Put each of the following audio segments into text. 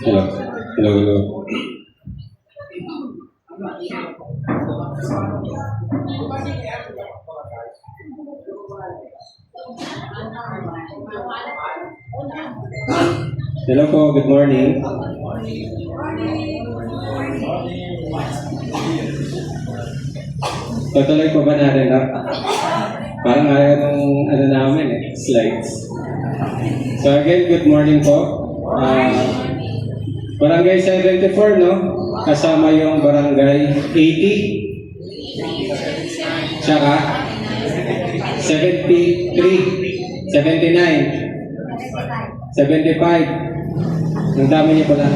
Hello, hello, hello. Hello po, good morning. Tutuloy po ba natin, no? Parang ayaw ng namin slides. So again, good morning po. Barangay 74, no? Kasama yung Barangay 80, tsaka 73, 79, 75. Ang dami niyo pala.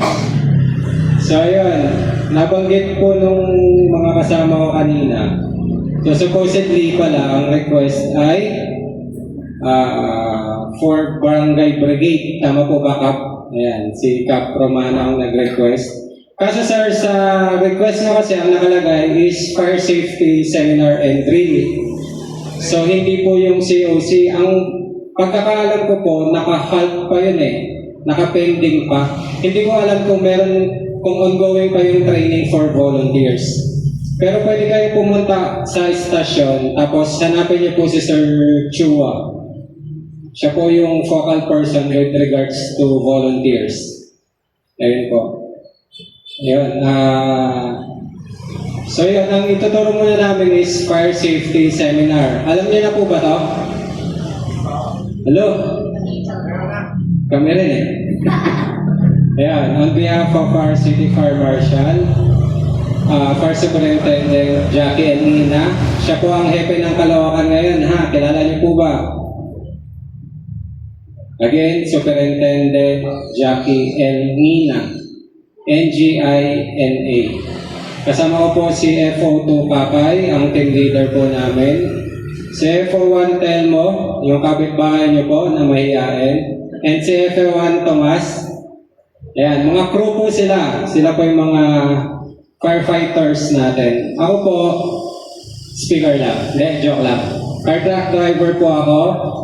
So ayun, nabanggit po nung mga kasama ko kanina. So supposedly pala, ang request ay for Barangay Brigade. Tama po ba, Kap? Ayan, si Kap Romano ang nag-request. Kaso sir, sa request na kasi ang nakalagay is Fire Safety Seminar and Drill. So hindi po yung COC. Ang pagkakaalam ko po, naka-halt pa yun naka-pending pa. Hindi ko alam kung kung ongoing pa yung training for volunteers. Pero pwede kayo pumunta sa estasyon, tapos hanapin niyo po si Sir Chua. Siya po yung focal person with regards to volunteers. Ayun po. Ayun. So yun, ang ituturo muna namin is Fire Safety Seminar. Alam niyo na po ba to? Hello? Kami rin Ayan, on behalf of our City Fire Marshal, Fire Superintendent Jackie L. Nina, siya po ang hepe ng Caloocan ngayon, ha? Kilala niyo po ba? Again, Superintendent Jackie L. Nina, NGINA. Kasama ko po si FO2 Papay, ang team leader po namin. Si FO1 Telmo, yung kapitbahay niyo po na mahihain. And si FO1 Tomas. Ayan, mga crew po sila. Sila po yung mga firefighters natin. Ako po, speaker lang. Hindi, joke lang. Car truck driver po ako.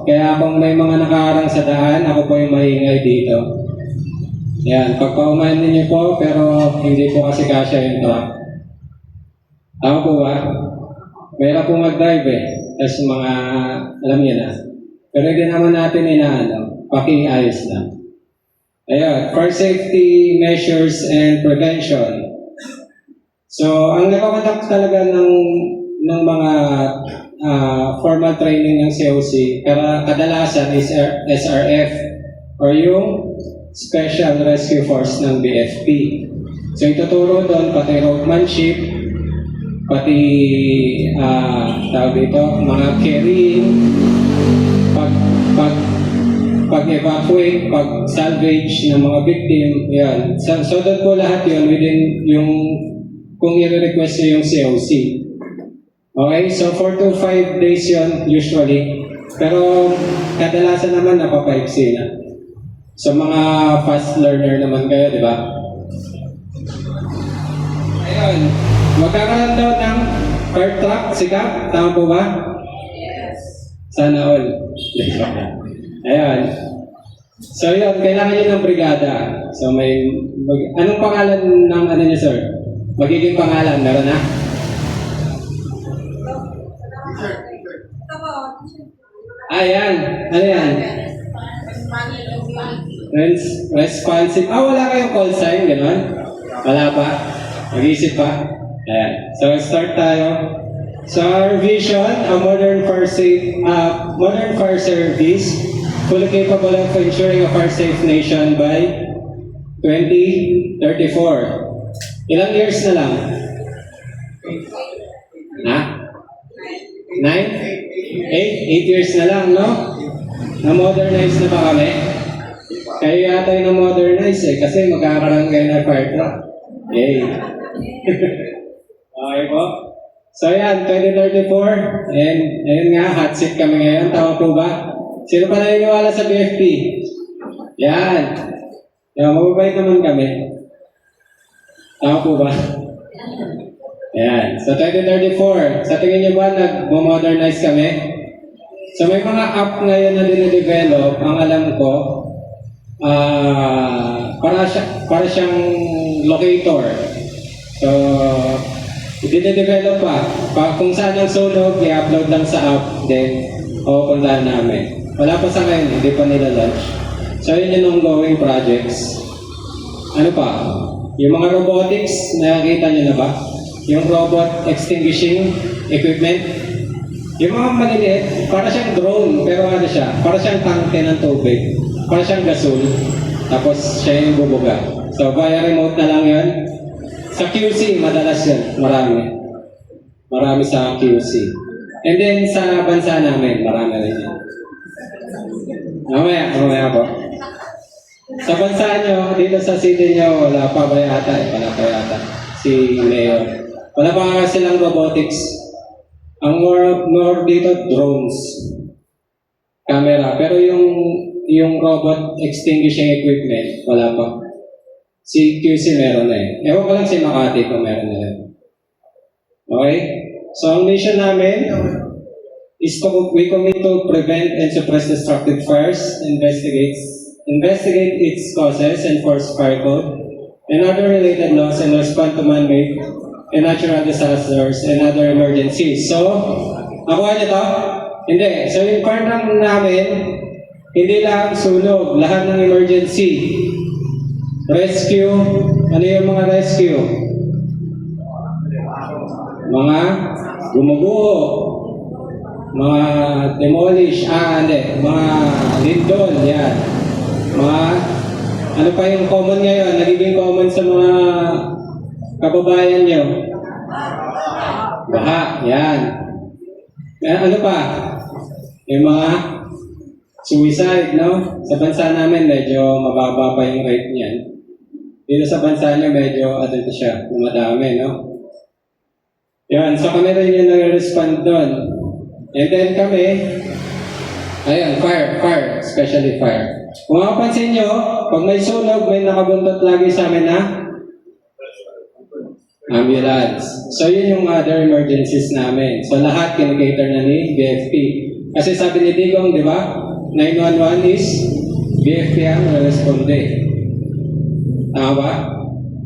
Kaya kung may mga nakaharang sa daan, ako po yung maingay dito. Ayan, pagpaumahan ninyo po, pero hindi po kasi kasya yung truck. Tama po ba? Meron po mag-drive Tapos mga, alam niyo na. Pero hindi naman natin pakiayos lang. Ayan, fire safety measures and prevention. So, ang nakakonduct talaga ng mga formal training ng COC, kadalasan is SRF or yung Special Rescue Force ng BFP. So, ituturo doon pati roadmanship, pati tawag dito, mga carrying, pag-evacuate, pag-salvage ng mga victim, yan. So doon po lahat yun within yung, kung i-request nyo yung COC. Okay, so 4 to 5 days yun usually. Pero kadalasan naman napapaiksi na. So mga fast learner naman kayo, di ba? Ayun, magkakaroon daw ng fire truck, sikap, tama po ba? Yes. Sana all. Ayan. So yun, kailangan nyo ng brigada. So anong pangalan ng niyo, sir? Magiging pangalan, meron na? Ayan. Ano yan? Responsive. Wala kayong call sign, gano'n? Wala pa? Mag-isip pa? Ayan. So start tayo. So our vision, a modern fire service fully capable of ensuring a fire-safe nation by 2034. Ilang years na lang? 9? 8 years na lang, no? Na-modernize na ba kami? Kayo yata yung na-modernize kasi magkakaroon kayo ng fire truck. Yay! Okay po? So yan, 2034. And ayun nga, hot seat kami ngayon. Tama po ba? Sino pa naniniwala sa BFP? Yan. Yan, mababait naman kami. Tama po ba? Yan. So 2034. Sa tingin niyo ba nag-modernize kami? So may mga app ngayon na dinidevelop, ang alam ko, para siyang locator. So Dine-develop pa. Kung saan ang sunog, i-upload lang sa app, then pupuntahan namin. Wala pa sa ngayon, hindi pa nila launch. So yun yung ongoing projects. Ano pa? Yung mga robotics, nakakita nyo na ba? Yung robot extinguishing equipment. Yung mga maliliit, para siyang drone, pero ano siya? Para siyang tangke ng tubig. Para siyang gasol. Tapos siya yung bubuga. So via remote na lang yun. Sa QC, madalas yun. Marami. Marami sa QC. And then sa bansa namin, marami rin yun. Mamaya po. Sa bansa nyo, dito sa city nyo, wala pa ba yata? Wala pa yata. Si Mayor. Wala pa silang robotics. Ang more dito, drones. Camera. Pero yung robot extinguishing equipment, wala pa. Si QC meron na eh. Ewan ko lang si Makati kung meron na yun. Okay? So ang mission namin is we commit to prevent and suppress destructive fires, investigate its causes, enforce fire code, and other related laws, and respond to man-made and natural disasters and other emergencies. So, nakuha niyo to? Hindi. So yung program namin, hindi lang sunog, lahat ng emergency. Rescue, ano yung mga rescue? Mga gumuguho, mga demolish, mga lindol, yan. Mga, ano pa yung common ngayon, nagiging common sa mga kababayan nyo? Baha, yan. Ano pa? Yung mga suicide, no? Sa bansa namin, medyo mababa pa yung rate niyan. Dito sa bansa niya, medyo siya, madami, no? Yan, so kami rin yung nag-respond doon. And then kami, ayan, fire, especially fire. Kung mapapansin nyo, pag may sunog, may nakabuntot lagi sa amin na ambulance. So yun yung other emergencies namin. So lahat kinikater na ni BFP. Kasi sabi ni Digong, di ba? 911 is BFP ang responde. Tama ba?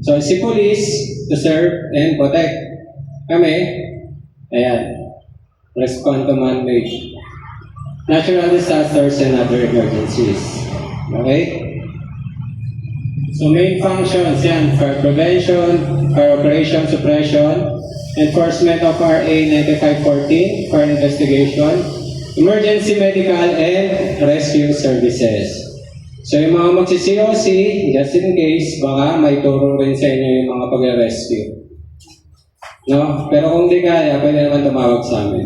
So si police to serve and protect. Kami, ayan, respond to man-made natural disasters and other emergencies. Okay? So main functions yan, fire prevention, fire operation suppression, enforcement of RA 9514, fire investigation, emergency medical and rescue services. So yung mga magsi-COC, just in case, baka may turo rin sa inyo yung mga pag-rescue. No? Pero kung di kaya, pwede naman tumawag sa amin.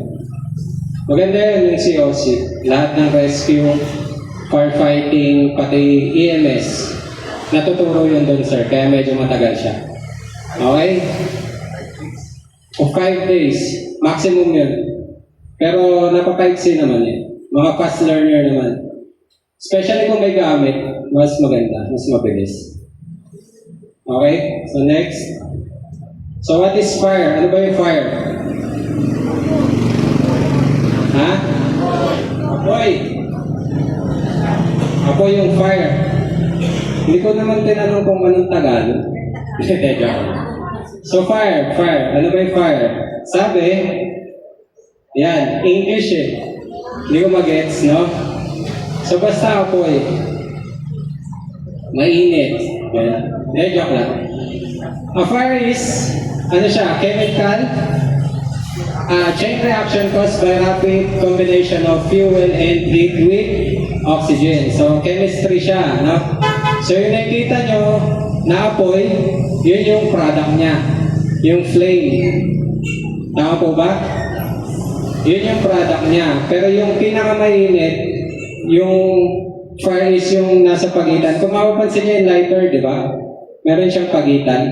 Maganda yun yung COC. Lahat ng rescue, firefighting, pati EMS, natuturo yun doon, sir. Kaya medyo matagal siya. Okay? O 5 days, maximum yun. Pero napapaiksi naman yun. Mga fast learner naman. Especially kung may gamit, mas maganda, mas mabilis. Okay? So next. So what is fire? Ano ba yung fire? Ha? Apoy. Apoy yung fire. Hindi ko naman tinanong kung anong Tagalog. So fire. Ano ba yung fire? Sabi, yan, English eh. Hindi ko magets, no? So basta apoy. Mainit. Yan. Joke lang. A fire is, chemical chain reaction caused by rapid combination of fuel and heat with oxygen. So chemistry siya, no? So yung nakikita nyo na apoy, yun yung product niya. Yung flame. Tama po ba? Yun yung product niya. Pero yung pinakamainit, yung fire is yung nasa pagitan. Kung mapapansin nyo yung lighter, di ba? Meron siyang pagitan.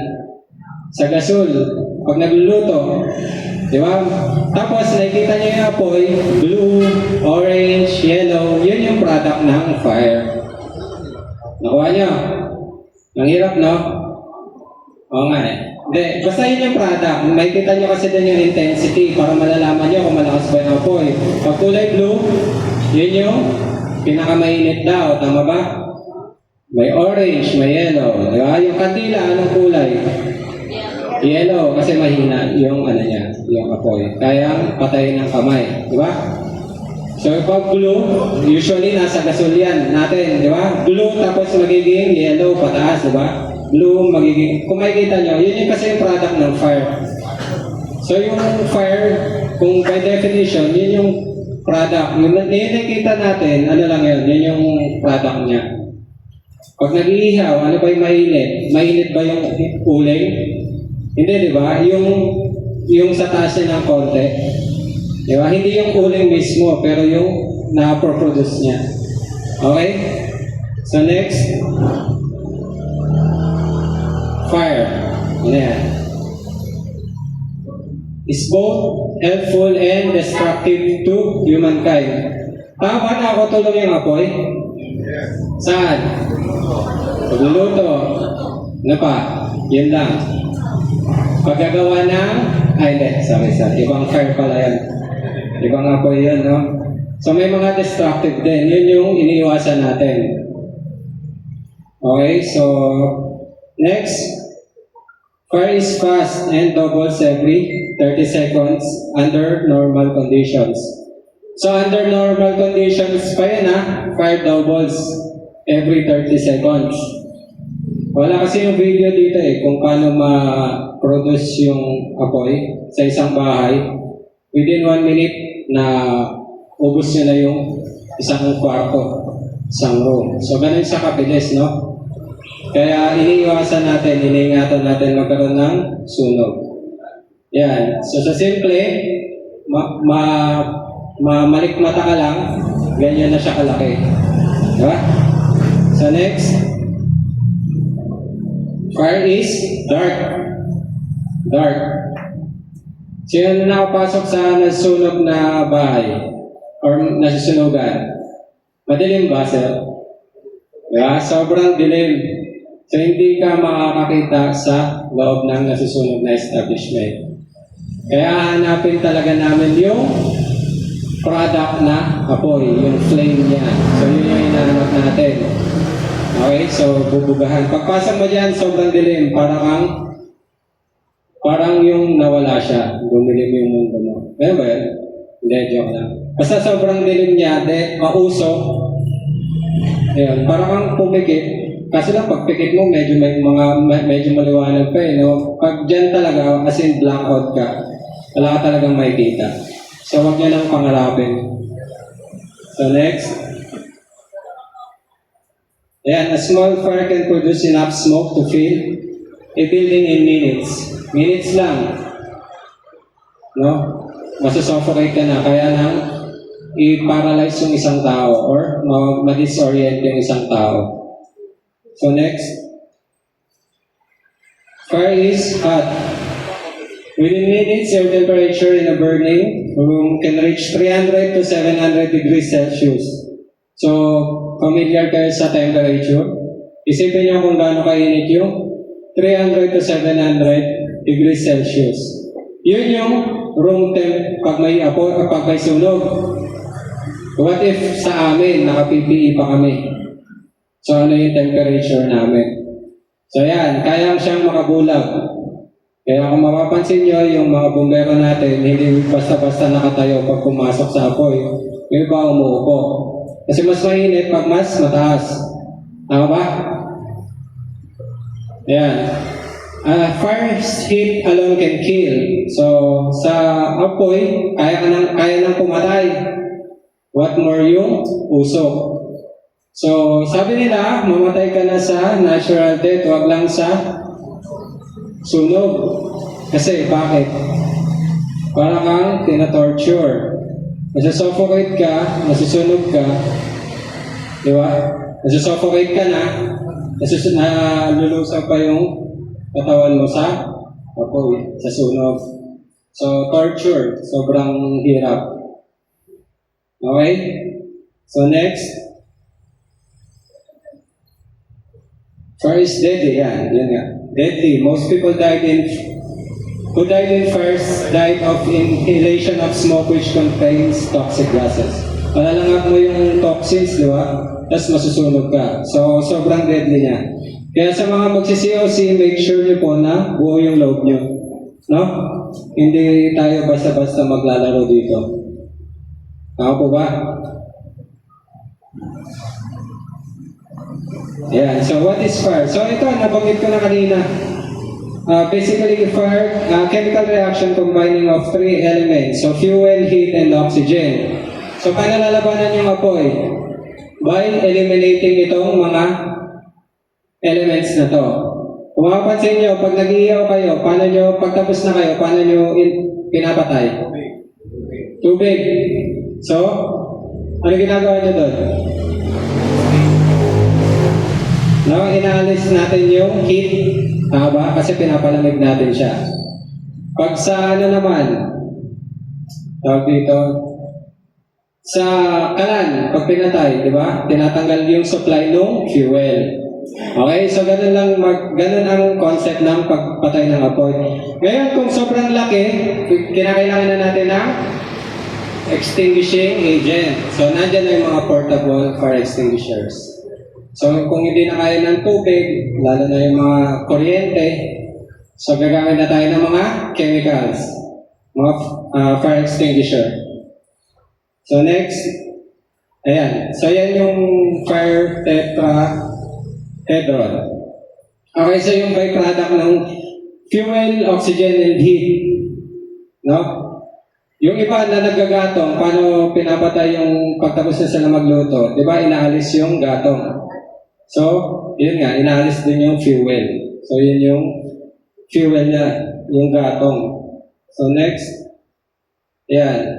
Sa gasol, pag nagluluto, di ba? Tapos nakikita nyo yung apoy, blue, orange, yellow, yun yung product ng fire. Nakuha nyo? Ang hirap, no? Oo nga eh. Hindi, basta yun yung product. Makikita nyo kasi din yung intensity para malalaman nyo kung malakas ba yung apoy. Pag kulay blue, yun yung pinakamainit daw. Tama ba? May orange, may yellow. Diba? Yung kandila, anong kulay? Yellow kasi mahina yung ano niya, yung apoy. Kaya patayin ng kamay, di ba? So pag blue, usually nasa gasol yan natin, di ba? Blue tapos magiging yellow pataas, di ba? Blue magiging, kung makikita nyo, yun yung kasi yung product ng fire. So yung fire, kung by definition, yun yung product. Yung nakikita natin, ano lang yun yung product niya. Pag nag-iihaw, ano ba yung mainit? Mainit ba yung uling? Hindi, di ba? Yung sa taas niya ng konti. Di ba? Hindi yung uling mismo, pero yung na-produce niya. Okay? So next. Fire. Ano yan? Is both helpful and destructive to humankind. Tama na ako tulong yung apoy? Saan? Pagluluto. Ano pa? Yun lang. Paggagawa ng... Ay, hindi. Sorry. Ibang fire pala yan. Ibang apoy yun, no? So, may mga destructive din. Yun yung iniiwasan natin. Okay, so... Next. Fire is fast and doubles every 30 seconds under normal conditions. So, under normal conditions pa yan, ha? Fire doubles every 30 seconds. Wala kasi yung video dito kung paano ma-produce yung apoy sa isang bahay. Within 1 minute na ubos nyo na yung isang kwarto, isang room. So, ganun siya kabilis, no? Kaya iniiwasan natin, iniingatan natin magkaroon ng sunog. Yan. So, sa simple, malikmata ka lang, ganyan na siya kalaki. Diba? So, next. Fire is dark. Dark. Sino na nakapasok sa nasusunog na bahay? Or nasusunogan? Madilim ba, sir? Diba? Sobrang dilim. So, hindi ka makakakita sa loob ng nasusunog na establishment. Kaya hanapin talaga namin yung product na apoy, yung flame niya. So, yun yung hinahanap natin. Okay, so bubugahan. Pagpasok mo dyan, sobrang dilim. Parang yung nawala siya. Dumilim yung mundo mo. Kaya ba yun? Hindi, joke lang. Basta sobrang dilim niya, mausok. Ayun, parang kang pumikit. Kasi lang, pag pikit mo, medyo maliwanag pa no? Pag dyan talaga, as in blackout ka, wala ka talagang makikita. So, wag nyo lang pangarapin. So, next. Ayan, a small fire can produce enough smoke to fill a building in minutes. Minutes lang. No? Masusuffocate ka na. Kaya nang i-paralyze yung isang tao or ma-disorient yung isang tao. So next, fire is hot. Within minutes, your temperature in a burning room can reach 300 to 700 degrees Celsius. So, familiar kayo sa temperature? Isipin niyo kung gaano kainit yung 300 to 700 degrees Celsius. Yun yung room temp pag may sunog. What if sa amin, naka-PPE pa kami? So, ano yung temperature namin? So, yan. Kaya siyang makabulag. Kaya kung mapapansin nyo, yung mga bumbero natin, hindi basta-basta nakatayo pag pumasok sa apoy. Yung iba umuupo. Kasi mas mainit pag mas mataas. Tama ba? Yan. Fire's heat alone can kill. So, sa apoy, kaya nang pumatay. What more yung usok? So, sabi nila, mamatay ka na sa natural death, wag lang sa sunog. Kasi, bakit? Para kang tina-torture. Nasusuffocate ka, nasusunog ka, di ba? Nasusuffocate ka na, nalulusaw pa yung katawan mo sa apoy, sa sunog. So, torture, sobrang hirap. Okay? So, next. Fire is deadly, yan nga. Deadly. Most people who died in fires died of inhalation of smoke which contains toxic gases. Malalangap mo yung toxins, di ba? Tapos masusunog ka. So, sobrang deadly niya. Kaya sa mga magsi-COC, make sure nyo po na buo yung loob nyo. No? Hindi tayo basta-basta maglalaro dito. Tama po ba? Ayan. So, what is fire? So, ito, nabanggit ko na kanina. Basically, fire, chemical reaction combining of three elements. So, fuel, heat, and oxygen. So, paano lalabanan yung apoy? By eliminating itong mga elements na to. Kung mapapansin nyo, pag nag-iiyaw kayo, paano nyo, pagtapos na kayo, paano nyo pinapatay? Tubig. So, ano ginagawa nyo doon? No, inaalis natin yung heat. Tama ba? Kasi pinapalamig natin siya. Pag sa ano naman, tawag dito, sa kalan, pag pinatay, di ba? Tinatanggal yung supply ng fuel. Okay, so ganun lang, ganun ang concept ng pagpatay ng apoy. Ngayon, kung sobrang laki, kinakailangan na natin ng extinguishing agent. So, nandyan na yung mga portable fire extinguishers. So, kung hindi na kaya ng tubig, lalo na yung mga kuryente, so gagamit na tayo ng mga chemicals, mga fire extinguisher. So, next, ayan. So, yan yung fire tetrahedron. Okay, so yung byproduct ng fuel, oxygen, and heat. No? Yung iba na nagagatong, paano pinapatay yung pagtapos na sila magluto? Di ba, inaalis yung gatong. So, yun nga, inaalis din yung fuel. So, yun yung fuel niya, yung gatong. So, next. Ayan.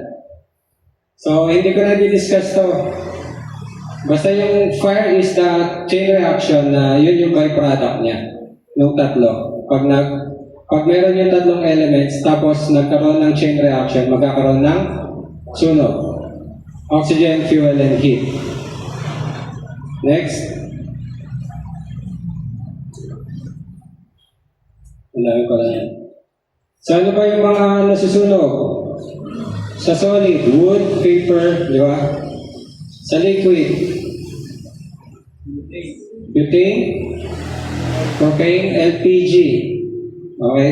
So, hindi ko na di-discuss to. Basta yung fire is the chain reaction na yun yung byproduct niya. Yung tatlo. Pag meron yung tatlong elements, tapos nagkaroon ng chain reaction, magkakaroon ng sunog. Oxygen, fuel, and heat. Next. Alam ko lang yan. So, ano ba yung mga nasusunog? Sa solid, wood, paper, di ba? Sa liquid, butane, propane, LPG. Okay?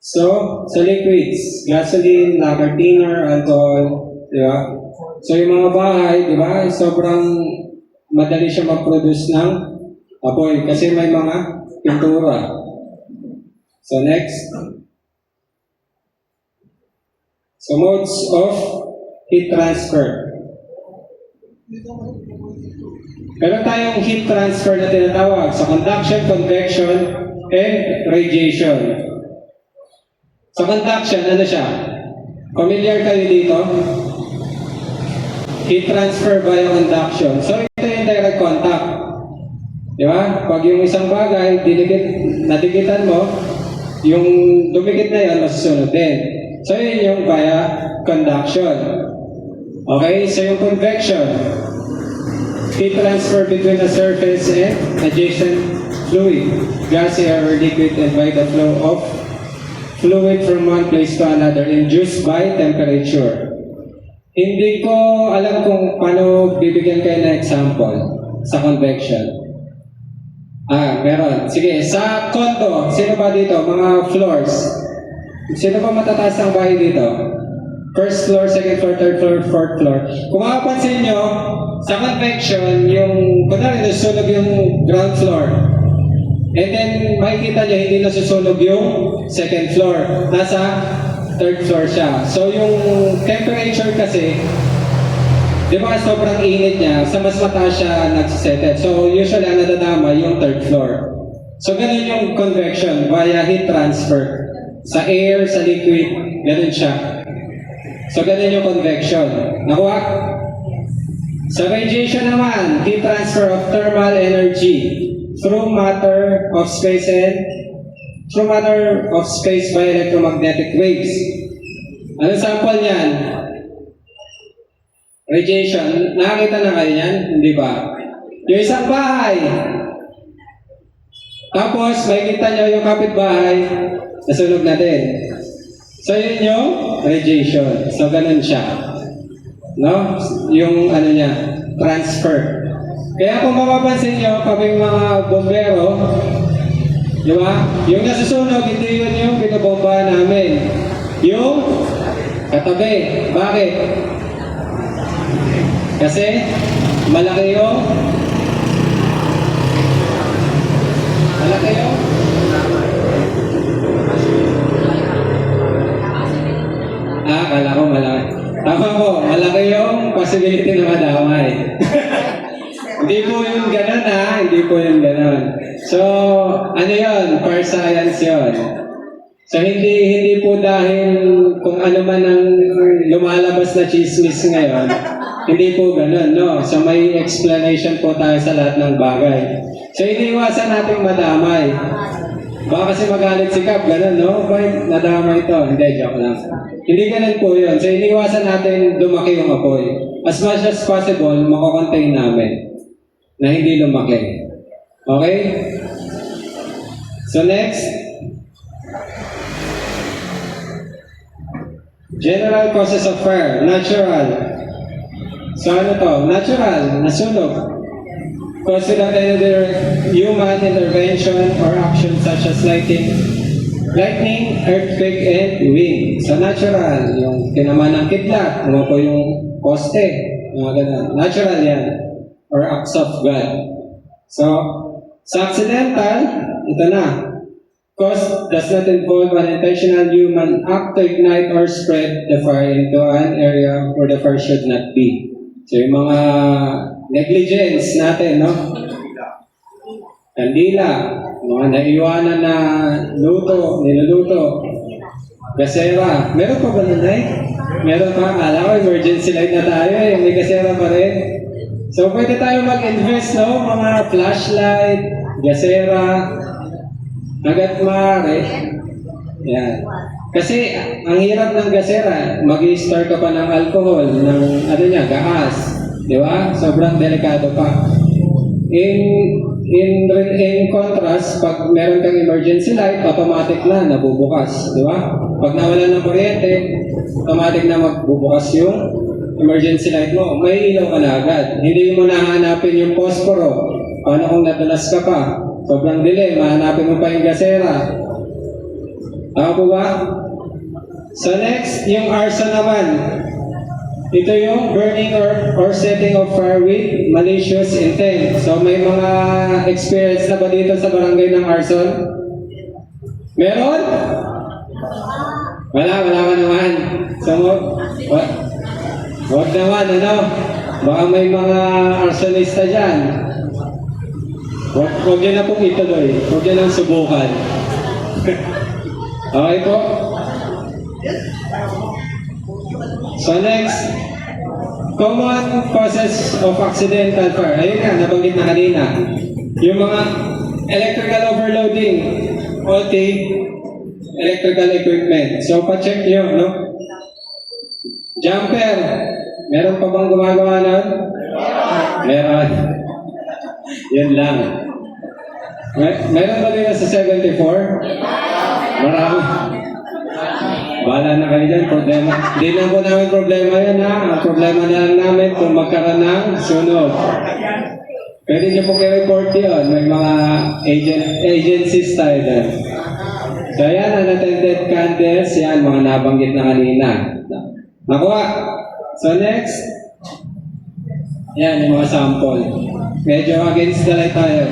So, sa liquids, gasoline, lacquer thinner, alcohol, di ba? So, yung mga bahay, di ba? Sobrang madali siya mag-produce ng apoy kasi may mga pintura. So, next. So, modes of heat transfer. Meron tayong heat transfer na tinatawag sa conduction, convection, and radiation. Sa conduction, ano siya? Familiar kayo dito? Heat transfer via conduction. So, ito yung direct contact. Di ba? Pag yung isang bagay, nadikitan mo, yung dumikit na yun, masusunod din. So, yun yung via conduction. Okay? So, yung convection, heat transfer between the surface and adjacent fluid, gas, air, or liquid, and by the flow of fluid from one place to another induced by temperature. Hindi ko alam kung paano bibigyan kayo ng example sa convection. Meron. Sige, sa condo, sino ba dito? Mga floors. Sino ba matataas ang bahay dito? First floor, second floor, third floor, fourth floor. Kung makapansin nyo, sa convection, yung, kunwari, nasusunog yung ground floor. And then, makikita nyo, hindi nasusunog yung second floor. Nasa third floor siya. So, yung temperature kasi, di ba, sobrang init niya, sa mas mataas siya nagsisettle. So, usually, ang nadadama yung third floor. So, ganun yung convection via heat transfer. Sa air, sa liquid, ganun siya. So, ganun yung convection. Nakuha? Sa radiation naman, heat transfer of thermal energy through matter of space by electromagnetic waves. Ano sample niyan? Radiation. Nakakita na kayo niyan? Hindi ba? Yung isang bahay. Tapos, makikita nyo yung kapitbahay, nasunog na din. So, yun yung radiation. So, ganun siya. No? Yung ano niya, transfer. Kaya kung mapapansin nyo, kaming mga bombero, di ba? Yung nasusunog, hindi yun yung binabomba namin. Yung katabi. Bakit? Kasi malaki yung akala ko malaki. Tama po, malaki yung possibility na madamay. Hindi po yung ganun hindi po yung ganun. So, ano yun? Par science yun. So, hindi po dahil kung ano man ang lumalabas na chismis ngayon, hindi po ganun, no? So, may explanation po tayo sa lahat ng bagay. So, iniiwasan natin madamay. Baka kasi magalit si Cap, ganun, no? Bakit nadamay ito? Hindi, joke lang. Hindi ganun po yun. So, iniiwasan natin lumaki yung apoy. As much as possible, makocontain namin na hindi lumaki. Okay? So, next. General causes of fire. Natural. So, ano to? Natural. Nasunog. Caused without either human intervention or action such as lightning, earthquake, and wind. So, natural. Yung tinaman ng kidlat. Ano po yung poste. Mga ganun. Natural yan. Or acts of God. So, sa accidental, ito na. Cause does not involve an intentional human act to ignite or spread the fire into an area where the fire should not be. So, yung mga negligence natin, no? Kandila, mga naiwanan na niluluto, gasera. Meron pa ba nun, eh? Meron pa. Alam ko, emergency light na tayo, eh. May gasera pa rin. So, pwede tayo mag-invest, no? Mga flashlight, gasera, hanggat maaari. Yan. Kasi, ang hirap ng gasera, mag-i-store ka pa ng alcohol, ng, gas. Di ba? Sobrang delikado pa. In contrast, pag meron kang emergency light, automatic na, nabubukas. Di ba? Pag nawala ng kuryente, automatic na magbubukas yung emergency light mo. May ilaw ka na agad. Hindi mo nahanapin yung posporo. Paano kung nadulas ka pa? Sobrang dilim, mahanapin mo pa yung gasera. Tama po ba? So next, yung arson naman. Ito yung burning or setting of fire with malicious intent. So may mga experience na ba dito sa barangay ng arson? Meron? Wala ka naman. So, wag naman, baka may mga arsonista dyan. Huwag nyo na pong ituloy. Huwag nyo nang subukan. Okay po? So next, common causes of accidental fire. Ayun nga, nabanggit na kanina. Yung mga electrical overloading, OT, electrical equipment. So pa-check nyo, no? Jumper. Meron pa bang gumagawa nun? Meron. Yan lang. Meron ba din sa 74? Marami. Bahala na kayo dyan, problema. Hindi lang po namin problema yan, ha? Ang problema na lang namin kung magkaroon ng sunog. Pwede nyo po i-report yun. May mga agencies tayo dyan. So yan, unattended candles, yan, mga nabanggit na kanina. Nakuha. So next, yan, yung mga sample. Medyo against the light tayo.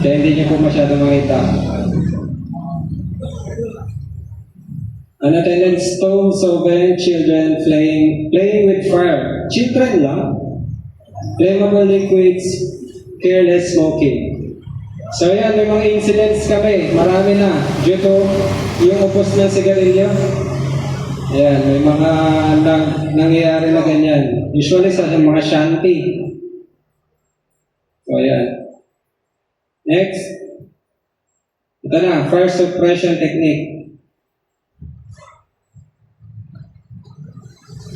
Kaya hindi nyo po masyado makita. Unattended stoves, oven, children playing with fire. Children lang. Flammable liquids, careless smoking. So yan, may mga incidents kami. Marami na. Due to yung upos ng sigarilyo. Ayan, may mga nangyayari na ganyan. Usually sa mga shanty. So ayan. Next. Ito na, fire suppression technique.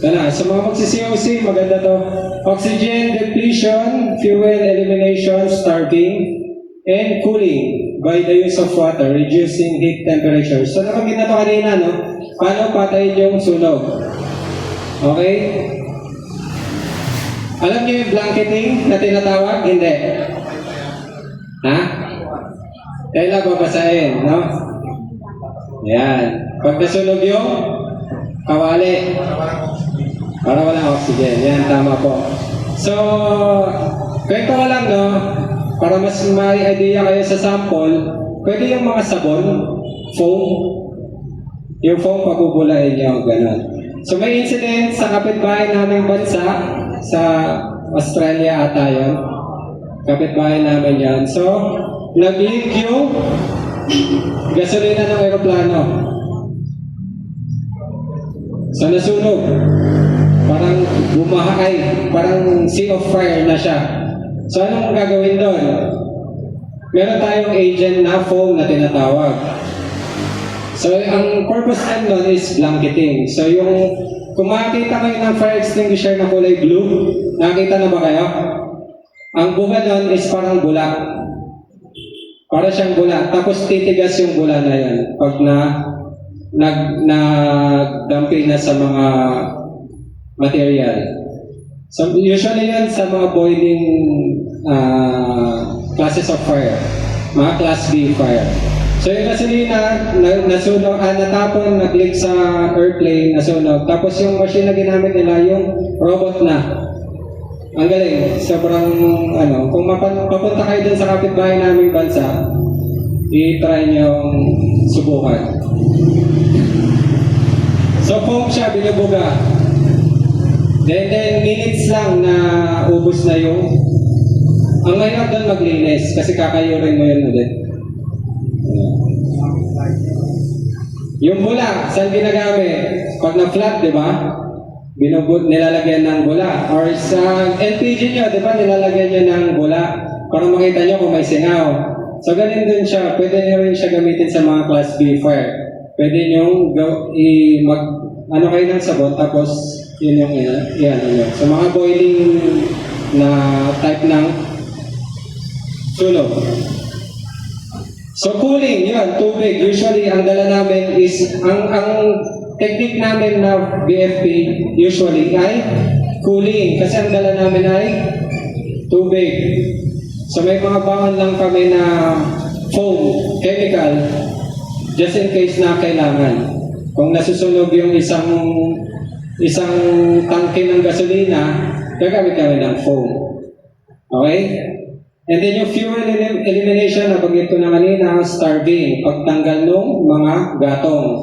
Ito na, sa mga magsi-COC, maganda to. Oxygen depletion, fuel elimination, starving, and cooling by the use of water, reducing heat temperature. So nabanggit na to kanina, no? Paano patayin yung sunog? Okay? Alam niyo yung blanketing na tinatawag? Hindi. Ha? Kailan babasahin, no? Yan. Pag nasunog yung kawali, para walang oxygen. Yan, tama po. So, kwento ko lang, no? Para mas may idea kayo sa sample, pwede yung mga sabon, foam, yung foam pabubulain nyo, gano'n. So, may incident sa kapitbahay naming bansa, sa Australia ata yun. Kapitbahay namin yan. So, nag-leak yung gasolina ng aeroplano. So, nasunog. Parang bumahay, parang sea of fire na siya. So, anong gagawin doon? Meron tayong agent na foam na tinatawag. So, ang purpose nun is blanketing. So, kung makikita kayo ng fire extinguisher na kulay blue, nakita na ba kayo? Ang bunga nun is parang bula. Para siyang bula. Tapos titigas yung bula na yan pag nagdampi na sa mga material. So usually yan sa mga boiling classes of fire. Mga class B fire. So yung gasolina, nasunog, natapon, nag-leak sa airplane, nasunog. Tapos yung machine na ginamit nila, yung robot na. Ang galing, sobrang kung papunta kayo dun sa kapitbahay naming bansa, i-try nyo subukan. So foam siya, binubuga. Then minutes lang na ubos na yung, ang mahirap doon maglinis kasi kakayurin mo yun ulit. Yung bula, saan ginagamit? Pag na-flat, di ba? Nilalagyan ng bula. Or sa LPG nyo, di ba? Nilalagyan nyo ng bula para makita nyo kung may singaw. So, ganun din siya. Pwede nyo rin siya gamitin sa mga Class B fire. Pwede nyo kayo ng sabon, tapos yun yung yan. So, mga boiling na type ng sunog. So cooling, yun, tubig. Usually, ang dala namin is, ang technique namin na BFP usually ay cooling. Kasi ang dala namin ay tubig. So may mga bangon lang kami na foam, chemical, just in case na kailangan. Kung nasusunog yung isang tangke ng gasolina, gagamit kami ng foam. Okay? And then yung fuel elimination, nabanggit ko na kanina, starving, pagtanggal ng mga gatong.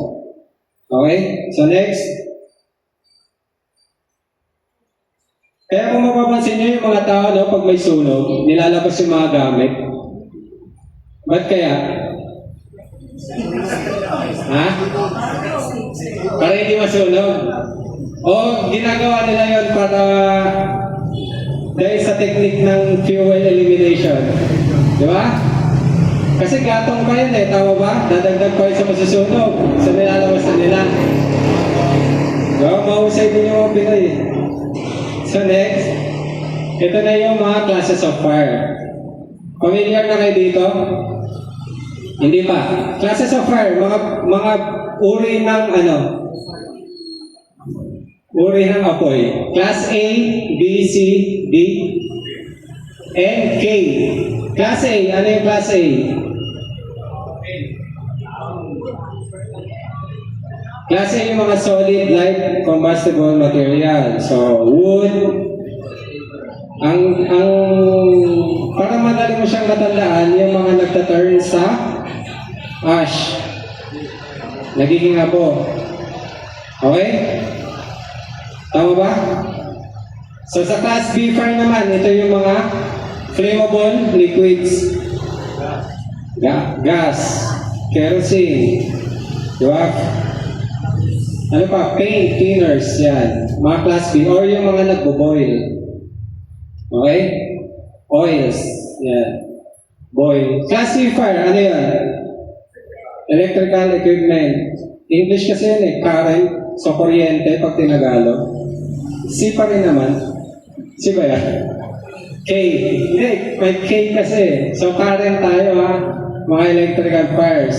Okay? So next. Kaya kung mapapansin nyo yung mga tao, pag may sunog, nilalabas yung mga gamit. Ba't kaya? Ha? Para hindi masunog. O ginagawa nila yon para dahil sa technique ng fuel elimination. Di ba? Kasi gatong pa yun tama ba? Dadagdag pa yun sa masusunog. So nilalabas na nila. Mahusay din yung mga Pinoy. So next, ito na yung mga classes of fire. Familiar na kayo dito? Hindi pa. Classes of fire, mga uri ng uri ng apoy. Class A, B, C, D, and K. Class A, ano yung Class A? Class A yung mga solid, light, combustible material. So, wood. Para madali mo siyang matandaan, yung mga nagtaturn sa ash. Nagiging apo. Okay? Tama ba? So sa Class B fire naman, ito yung mga flammable liquids. Gas, kerosene, di ba? Ano pa? Paint, thinners, yan. Mga Class B, or yung mga nagbo-boil. Okay? Oils, yan. Boil. Class C fire, ano yan? Electrical equipment. English kasi yan current, so kuryente pag tinagalog. C pa rin naman. C ba yan? K. Hindi, may K kasi. So current tayo mga electrical fires.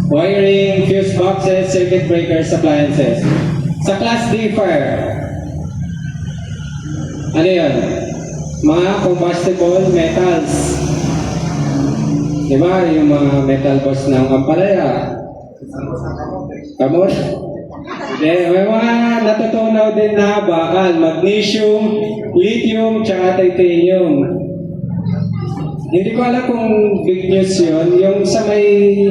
Wiring, fuse boxes, circuit breakers, appliances. Sa Class D fire, Ano yun? Mga combustible metals. Diba? Yung mga metal boss ng ampalaya. Kamot? May mga natutunaw din na bakal. Magnesium, lithium, tsaka titanium. Hindi ko alam kung big news yun. Yung sa may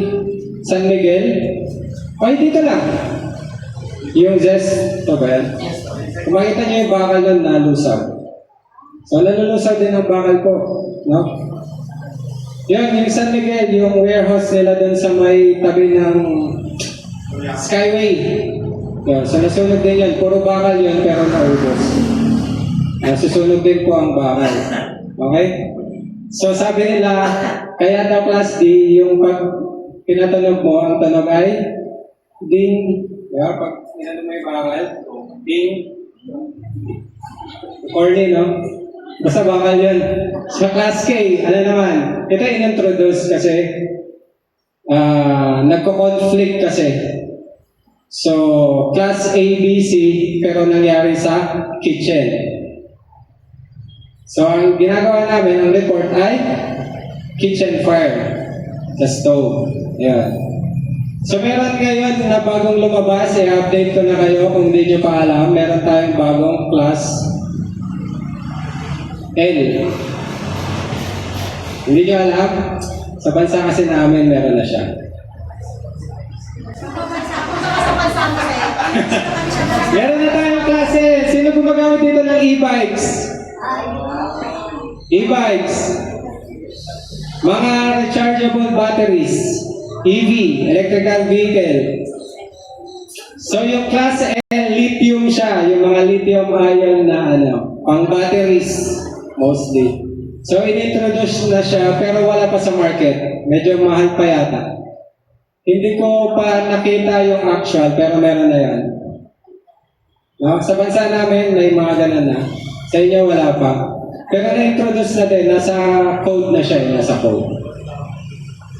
San Miguel. Ay, dito lang. Yung zest, ito ba yan? Kung makita nyo yung bakal nun, nalusaw. So, nalulusaw din ang bakal ko. No? Yun, yung San Miguel, yung warehouse nila dun sa may tabi ng Skyway. Yun, so nasunog din yun. Puro bakal yun, pero naubos. Nasusunog din po ang bakal. Okay? So, sabi nila, kaya daw class D, yung pag pinatunog mo, ang tunog ay ding. Yeah, pag pinatunog mo yung bakal, ding. Corny, no? Basta bakal yun. Sa class K, ano naman? Ito in-introduce kasi nagko-conflict kasi. So, class A, B, C, pero nangyari sa kitchen. So, ang ginagawa namin, ang report ay kitchen fire sa stove. Yan. So, meron ngayon na bagong lumabas, i-update ko na kayo kung hindi nyo pa alam. Meron tayong bagong class L. Hindi nyo alam? Sa bansa kasi namin, meron na siya. Meron na tayong klase. Sino gumagamit dito ng e-bikes? E-bikes. Mga rechargeable batteries. EV, electrical vehicle. So yung class L, lithium siya. Yung mga lithium ion na pang batteries. Mostly. So, in-introduce na siya pero wala pa sa market. Medyo mahal pa yata. Hindi ko pa nakita yung actual pero meron na yan. No? Sa bansa namin, may mga ganun na. Sa inyo, wala pa. Pero na-introduce na din. Nasa code na siya. Nasa code.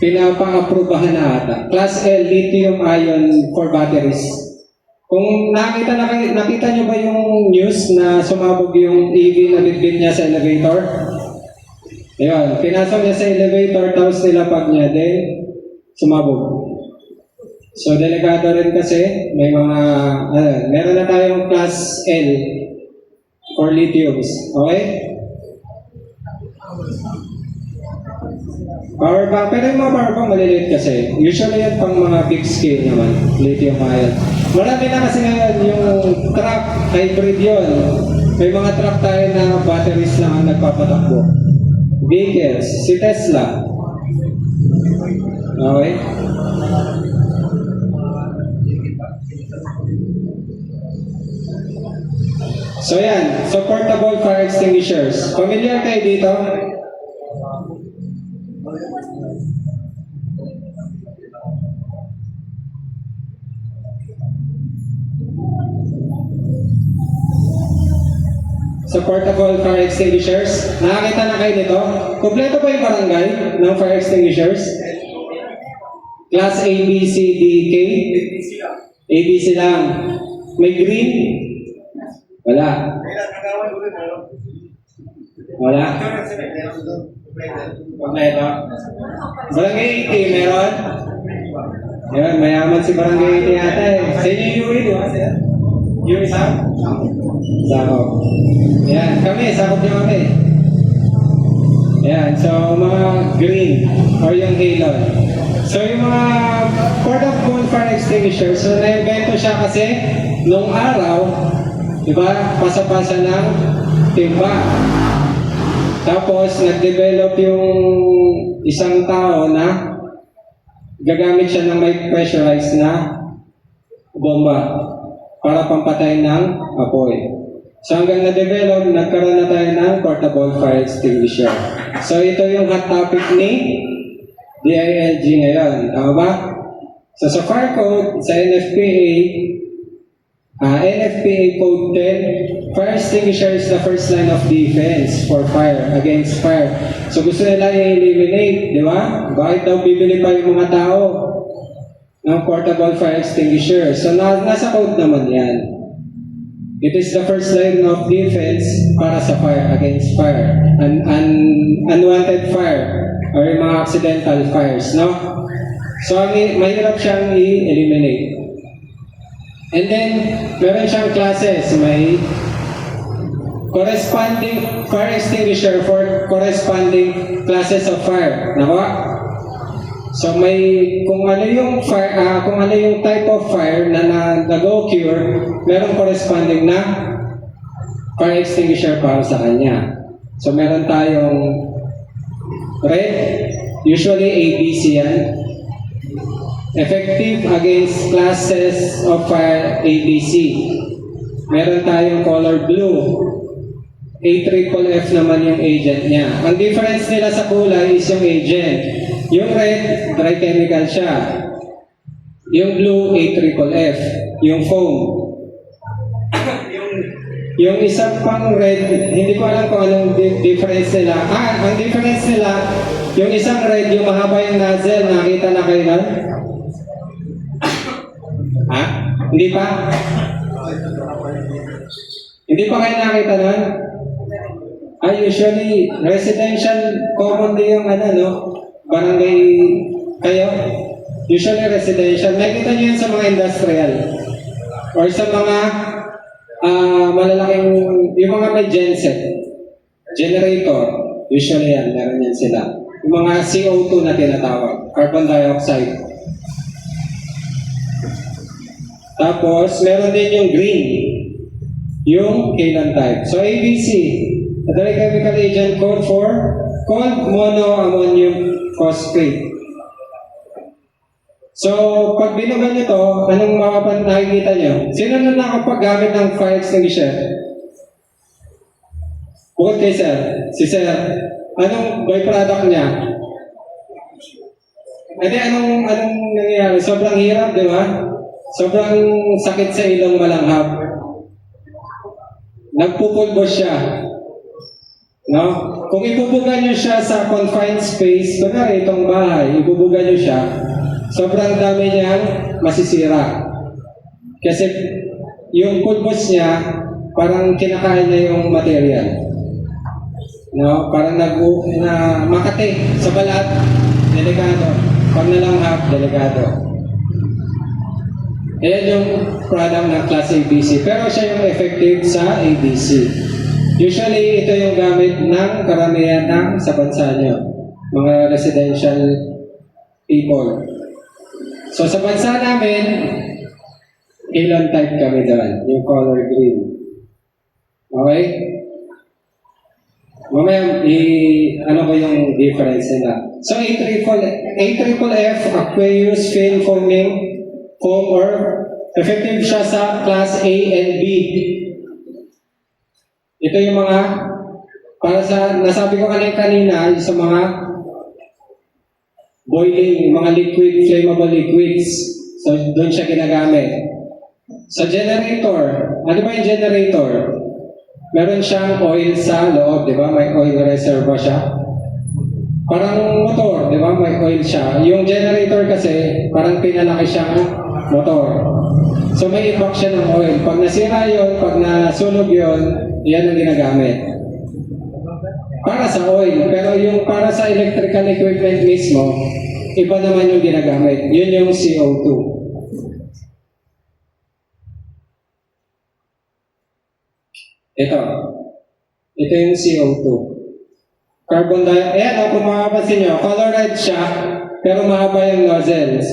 Pinapa-approvahan na ata. Class L, lithium ion for batteries. Kung nakita nyo ba yung news na sumabog yung EV na bitbit niya sa elevator? Ayun, pinasok niya sa elevator, tapos nilapag niya, then sumabog. So, delikado rin kasi, may mga, meron na tayong class L for lithiums. Okay? Power bank, pero yung mga power bank maliliit kasi. Usually yan pang mga big scale naman, lithium ion. Marami na kasi ngayon yung truck, hybrid yun. May mga truck tayo na batteries lang ang nagpapatakbo. Vehicles, si Tesla. Okay? So yan, so portable fire extinguishers. Familiar kayo dito? Sa portable fire extinguishers. Nakakita na kayo nito? Kompleto ba yung barangay ng fire extinguishers? Class A, B, C, D, K? A, B, C lang. May green? Wala. Wala? Kompleto? Barangay 80, meron? Yan, mayaman si Barangay 80 yata eh. Sa inyo yung UE, di ba? Yung isa? Sakop. Yan, kami, sakop nyo kami. Yan, so mga green or yung halon. So yung mga portable fire extinguisher, so na-invento siya kasi nung araw, di ba, pasa-pasa ng timba. Tapos nag-develop yung isang tao na gagamit siya ng may pressurized na bomba para pampatay ng apoy. So hanggang na-develop, nagkaroon na tayo ng portable fire extinguisher. So ito yung hot topic ni DILG ngayon. Tama ba? So sa fire code, sa NFPA, NFPA Code 10, fire extinguisher is the first line of defense for fire, against fire. So gusto nila i-eliminate, di ba? Bakit daw bibili pa yung mga tao ng portable fire extinguisher? So nasa code naman yan. It is the first line of defense para sa fire, against fire. Unwanted fire or yung mga accidental fires, no? So, mahirap siyang i-eliminate. And then, meron siyang classes. May corresponding fire extinguisher for corresponding classes of fire. Nakuha? So may kung ano yung fire, kung ano yung type of fire na nag-occur, merong corresponding na fire extinguisher para sa kanya. So meron tayong red, usually ABC yan. Effective against classes of fire ABC. Meron tayong color blue. AFFF naman yung agent niya. Ang difference nila sa kulay is yung agent. Yung red, dry chemical siya. Yung blue, AFFF. Yung foam. yung isang pang red, hindi ko alam kung anong difference nila. Ang difference nila, yung isang red, yung mahaba yung nozzle, nakita na kayo na? Ha? Hindi pa? Hindi pa kayo nakita na? Usually, residential, commonly yung barangay kayo. Usually residential. Nakikita nyo yan sa mga industrial. Or sa mga malalaking, yung mga may genset. Generator. Usually yan, meron yan sila. Yung mga CO2 na tinatawag. Carbon dioxide. Tapos, meron din yung green. Yung Kalan type. So, ABC. A dry chemical agent code for called monoammonium phosphate. So, pag binugan nyo to, anong nakikita nyo? Sino na nakapaggamit ng fire extinguisher? Bukod kay Sir. Si Sir, anong byproduct niya? Anong nangyayari? Sobrang hirap, di ba? Sobrang sakit sa ilong malanghap. Nagpupulbos siya. No? Kung ibubugan nyo siya sa confined space, kunwari itong bahay, ibubugan nyo siya, sobrang dami niyang masisira. Kasi yung pulbos niya, parang kinakain niya yung material. No? Parang makati sa balat, delikado. Pag nalanghap, delikado. Ayan yung product ng class ABC. Pero siya yung effective sa ABC. Usually, ito yung gamit ng karamihan sa bansa nyo. Mga residential people. So, sa bansa namin, Kalan type kami doon. Yung color green. Okay? Mamaya, ko yung difference nila. So, AFFF, aqueous film foaming foam or effective siya sa class A and B. Ito yung mga, para sa, nasabi ko kanina, sa mga boiling, mga liquid, flammable liquids. So, doon siya ginagamit. Sa generator, ano ba yung generator? Meron siyang oil sa loob, di ba? May oil reservoir siya. Parang motor, di ba? May oil siya. Yung generator kasi, parang pinalaki siyang motor. So, may impact siya ng oil. Pag nasira yun, pag nasunog yun, yan ang ginagamit. Para sa oil. Pero yung para sa electrical equipment mismo, iba naman yung ginagamit. Yun yung CO2. Ito. Ito yung CO2. Carbon dioxide. Ayan, kung makapansin nyo, color red siya, pero mahaba yung nozzles.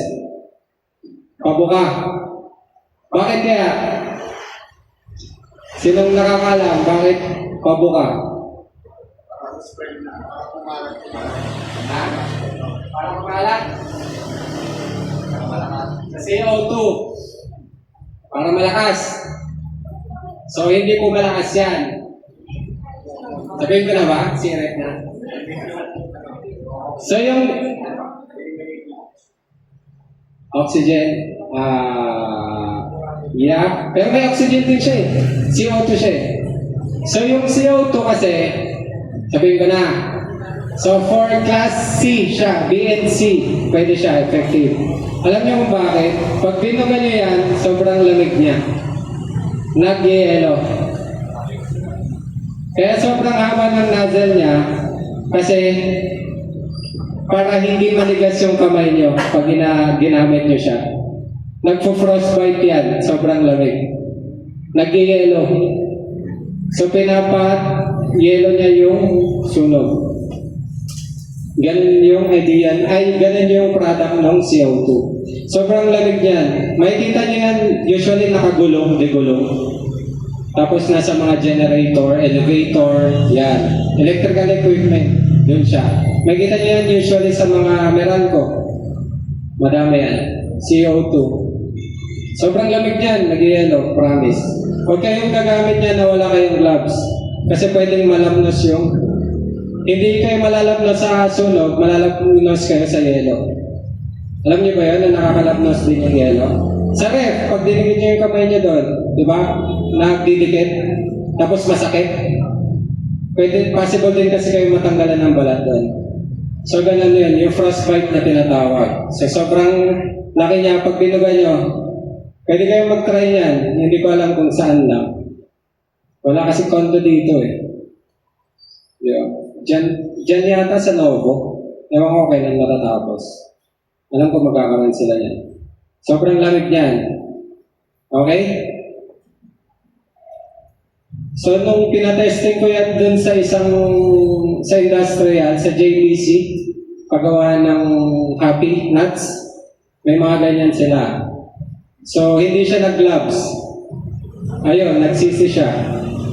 Pabuka. Bakit kaya? Sinong nakakalam? Bakit pabuka? Para kumalat. Sa CO2. Para malakas. So, hindi po malakas yan. Sabihin ko na ba? Siret na. So, yung oxygen, yeah. Pero may oxygen din siya eh. CO2 siya eh. So, yung CO2 kasi, sabihin ko na, so, for class C siya, B and C, pwede siya, effective. Alam niyo kung bakit? Pag binugan niyo yan, sobrang lamig niya. nag-yelo. Kaya sobrang haba ng nozzle niya kasi para hindi manigas yung kamay nyo pag ginamit nyo siya. Nagpo-frostbite yan, sobrang lamig. Nag-yelo. So pinapa-yelo niya yung sunog. Ganun yung idea, ganun yung product ng CO2. Sobrang lamig niyan. Makikita niyo yan, usually nakagulong, degulong. Tapos nasa mga generator, elevator, yan. Electrical equipment, yun siya. Makikita niyo yan usually sa mga Meralco. Madami yan. CO2. Sobrang lamig niyan, nag-yelo, promise. Huwag kayong gagamit niya na wala kayong gloves. Kasi pwedeng malamnos yung... Hindi kayo malalapnos sa sunog, malalapnos kayo sa yelo. Alam niyo ba yun na nakakalapnos din yung yelo? Sa ref, pag dinigit niyo yung kamay niyo doon, di ba? Nagdidikit, tapos masakit. Pwede, possible din kasi kayo matanggalan ng balat doon. So ganun yun, yung frostbite na tinatawag. So sobrang laki niya, pag binuga niyo, pwede kayo mag-try yan. Hindi ko alam kung saan lang. Wala kasi kondo dito eh. Yeah. Diyan yata sa Novo. Ewan ko kailan matatapos. Alam ko magkakaroon sila yan. Sobrang lamig niyan. Okay? So, nung pinatesting ko yan dun sa industrial, sa JBC, paggawa ng Happy Nuts, may mga ganyan sila. So, hindi siya nag-gloves. Ayun, nagsisi siya.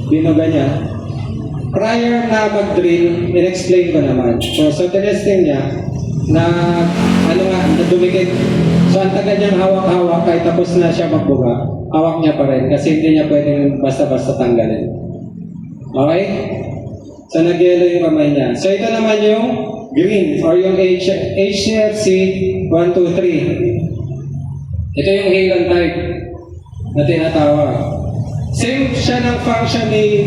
Binuga niya. Prior na mag-drill, in-explain ko naman. So tinesting niya na na dumikit. So ang taga niyang hawak-hawak kahit tapos na siya magbuga, hawak niya pa rin kasi hindi niya pwedeng basta-basta tanggalin. Okay? So nag-yelo yung kamay niya. So ito naman yung green or yung HCFC 123. Ito yung halon type na tinatawag. Same siya ng function ni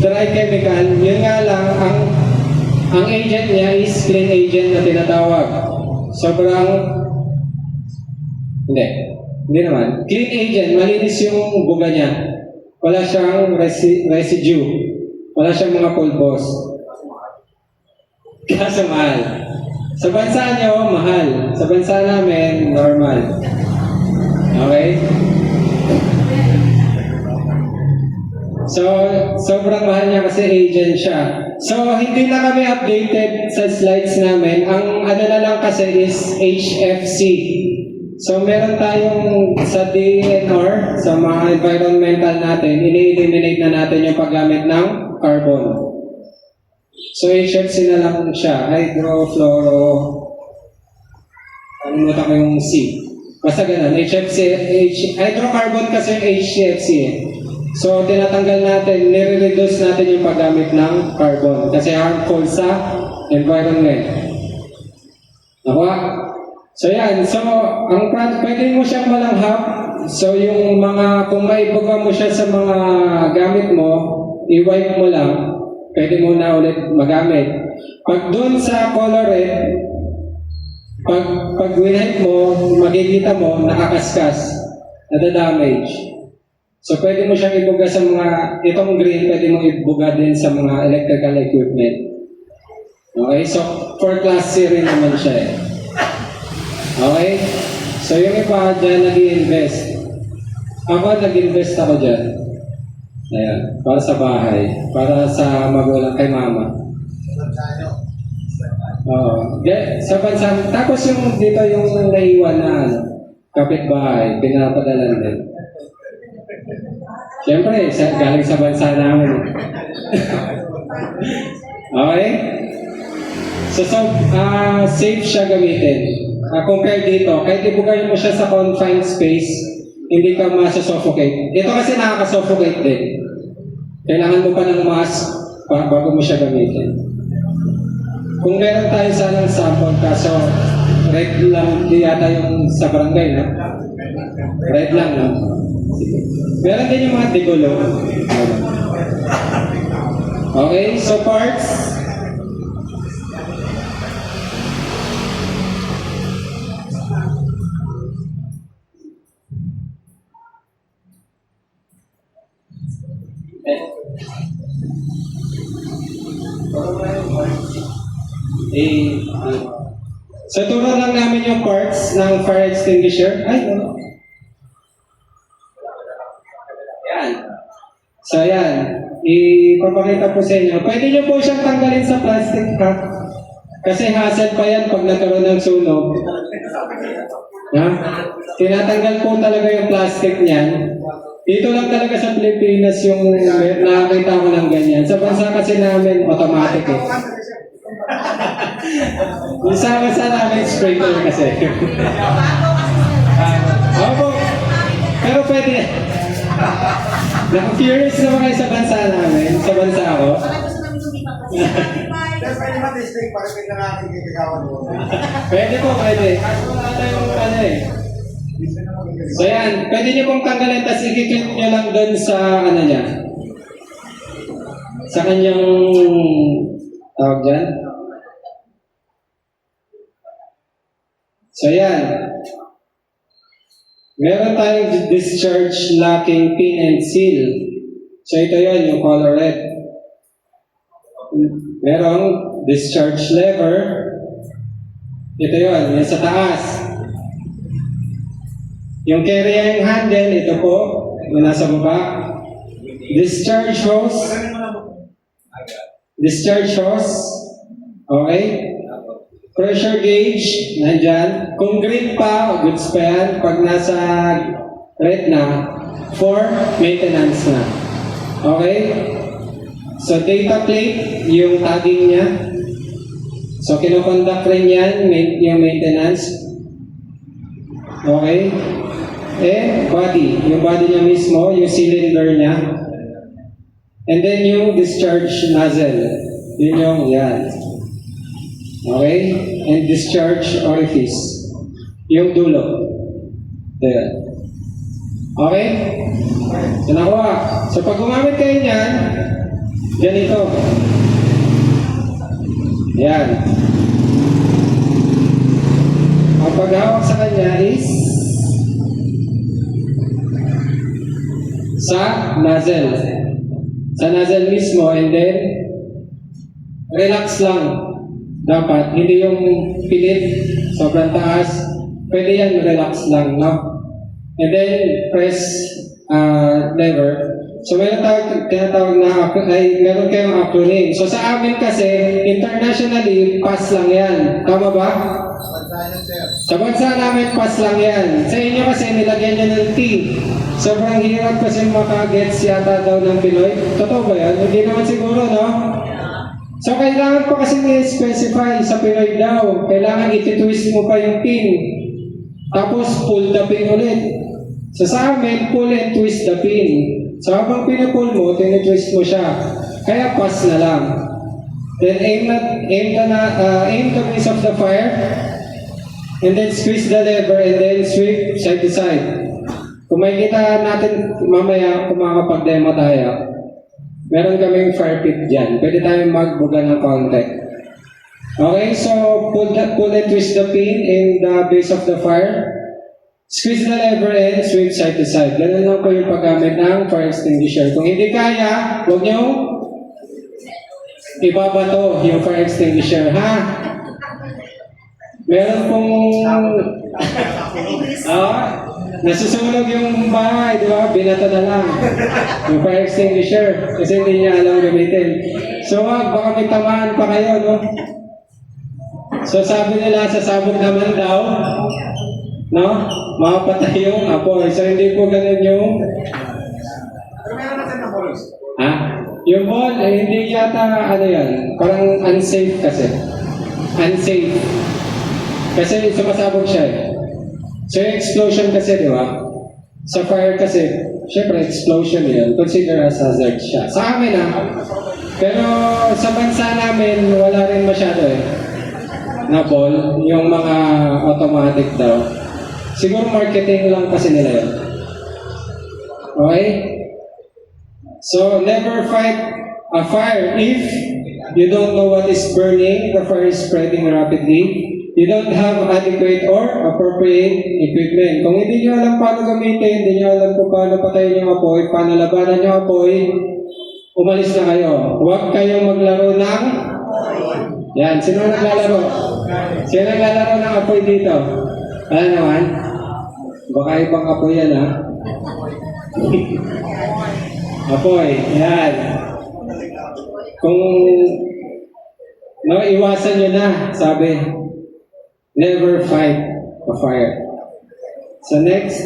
dry chemical, yun nga lang, ang agent niya is clean agent na tinatawag. Hindi naman. Clean agent, malinis yung buga niya. Wala siyang residue. Wala siyang mga pulbos. Kaso mahal. Sa bansa niyo, mahal. Sa bansa namin, normal. Okay? So, sobrang mahal niya kasi agent siya. So, hindi na kami updated sa slides namin. Ang ano na lang kasi is HFC. So, meron tayong sa DNR, sa mga environmental natin, ini-eliminate na natin yung paggamit ng carbon. So, HFC na lang siya. Ano ko yung C. Basta ganun. Hydrocarbon kasi yung HFC eh. So, tinatanggal natin, nire-reduce natin yung paggamit ng carbon kasi harmful sa environment. Nakuha? So, yan. So, pwede mo siyang malanghap. So, yung kung maibuga mo siya sa mga gamit mo, i-wipe mo lang, pwede mo na ulit magamit. Pag dun sa colorant, pag wipe mo, makikita mo, nakakaskas, nadadamage. So, pwede mo siyang ibuga sa itong green, pwede mo ibuga din sa mga electrical equipment. Okay? So, for class C rin naman siya eh. Okay? So, yung iba dyan nag-i-invest. Ako, nag-invest ako dyan. Ayan. Para sa bahay. Para sa magulang kay mama. Oo. Sa bansa. Tapos yung dito yung naiwan na kapitbahay, pinapadala din. Siyempre, galing sa bansa namin. Okay? So, safe siya gamitin. Compare dito, kahit ibugay mo siya sa confined space, hindi ka masusuffocate. Ito kasi nakaka-suffocate din. Kailangan mo pa ng mask bago mo siya gamitin. Kung meron tayo sanang sample, kaso red lang, di yata yung sa barangay, no? Red lang, no? Meron din yung mga degulo. Okay, so parts. So, turuan lang namin yung parts ng fire extinguisher. Ay, ano? Yan. So, yan. Ipapakita po sa inyo. Pwede nyo po siyang tanggalin sa plastic cup. Kasi hassle pa yan pag nagkaroon ng sunog. Ha? Tinatanggal po talaga yung plastic niyan. Dito lang talaga sa Pilipinas yung nakakita ko ng ganyan. Sa bansa kasi namin, automatic eh. Sa bansa namin, sprinkler kasi. Opo. Pero pwede. Curious naman kayo sa bansa namin, sa bansa ako. Pwede po, pwede. Kaso wala tayong ano eh. So yan, pwede nyo pong tanggalin, tapos i-click nyo lang doon sa ano niya. Sa kanyang tawag dyan. So yan. Meron tayong discharge locking pin and seal. So ito yun, yung color red. Merong discharge lever. Ito yun, yung sa taas. Yung carrying handle, ito po, yung nasa baba. Discharge hose. Discharge hose. Okay. Pressure gauge, nandyan. Kung green pa, goods pa yan. Pag nasa red na, for maintenance na. Okay? So, data plate, yung tagging niya. So, kinoconduct rin yan, yung maintenance. Okay? And body, yung body niya mismo, yung cylinder niya. And then yung discharge nozzle. Yun yung, yan. Okay? And discharge orifice. Yung dulo. Ayan. Okay? So, nakuha. So, pag gumamit kayo niyan, ganito. Yan. Ang paghawak sa kanya is sa nozzle. Sa nozzle mismo, and then relax lang. Dapat, hindi yung pilit, sobrang taas. Pwede yan, relax lang, no? And then, press lever. So, meron tinatawag na, meron kayong acronym. So, sa amin kasi, internationally, pass lang yan. Tama ba? Sa bansa namin, pass lang yan. Sa inyo kasi, nilagyan nyo ng T. Sobrang hirap kasi makagets yata daw ng Pinoy. Totoo ba yan? Hindi naman siguro, no? So, kailangan pa kasi i-specify sa Pinoy daw. Kailangan iti-twist mo pa yung pin. Tapos, pull the pin ulit. So, sa amin, pull and twist the pin. So, habang pinupull mo, tinitwist mo siya. Kaya, pass na lang. Then, aim the base of the fire. And then, squeeze the lever and then sweep side to side. Kung makikita natin mamaya, kung makakapag-demo tayo, meron kaming fire pit dyan. Pwede tayong magbuga ng konti. Okay, so pull and twist the pin in the base of the fire. Squeeze the lever and sweep side to side. Ganun lang po yung paggamit ng fire extinguisher. Kung hindi kaya, huwag nyo ibabato yung fire extinguisher, ha? Meron pong nasusunog yung bahay, di ba? Binato na lang. Yung fire extinguisher. Kasi hindi niya alam gamitin. So, baka may tamaan pa kayo, no? So, sabi nila, sasabog naman daw, no? Makapatay yung apoy. So, hindi po ganun yung... Ha? Yung ball, hindi yata, ano yan, parang unsafe kasi. Unsafe. Kasi sumasabog siya eh. So, yung explosion kasi, di ba? Sa fire kasi, syempre, explosion yun. Consider as hazard siya. Sa amin, Pero sa bansa namin, wala rin masyado eh. Na ball, yung mga automatic daw. Siguro marketing lang kasi nila yun. Okay? So, never fight a fire if you don't know what is burning, the fire is spreading rapidly. You don't have adequate or appropriate equipment. Kung hindi nyo alam paano gamitin, hindi nyo alam kung paano patayin yung apoy, paano labanan yung apoy, umalis na kayo. Huwag kayong maglaro ng... Yan, sino naglalaro? Sino naglalaro ng apoy dito? Wala naman? Baka ibang apoy yan, ha? Apoy, yan. Kung iwasan nyo na, sabi, never fight a fire. So next,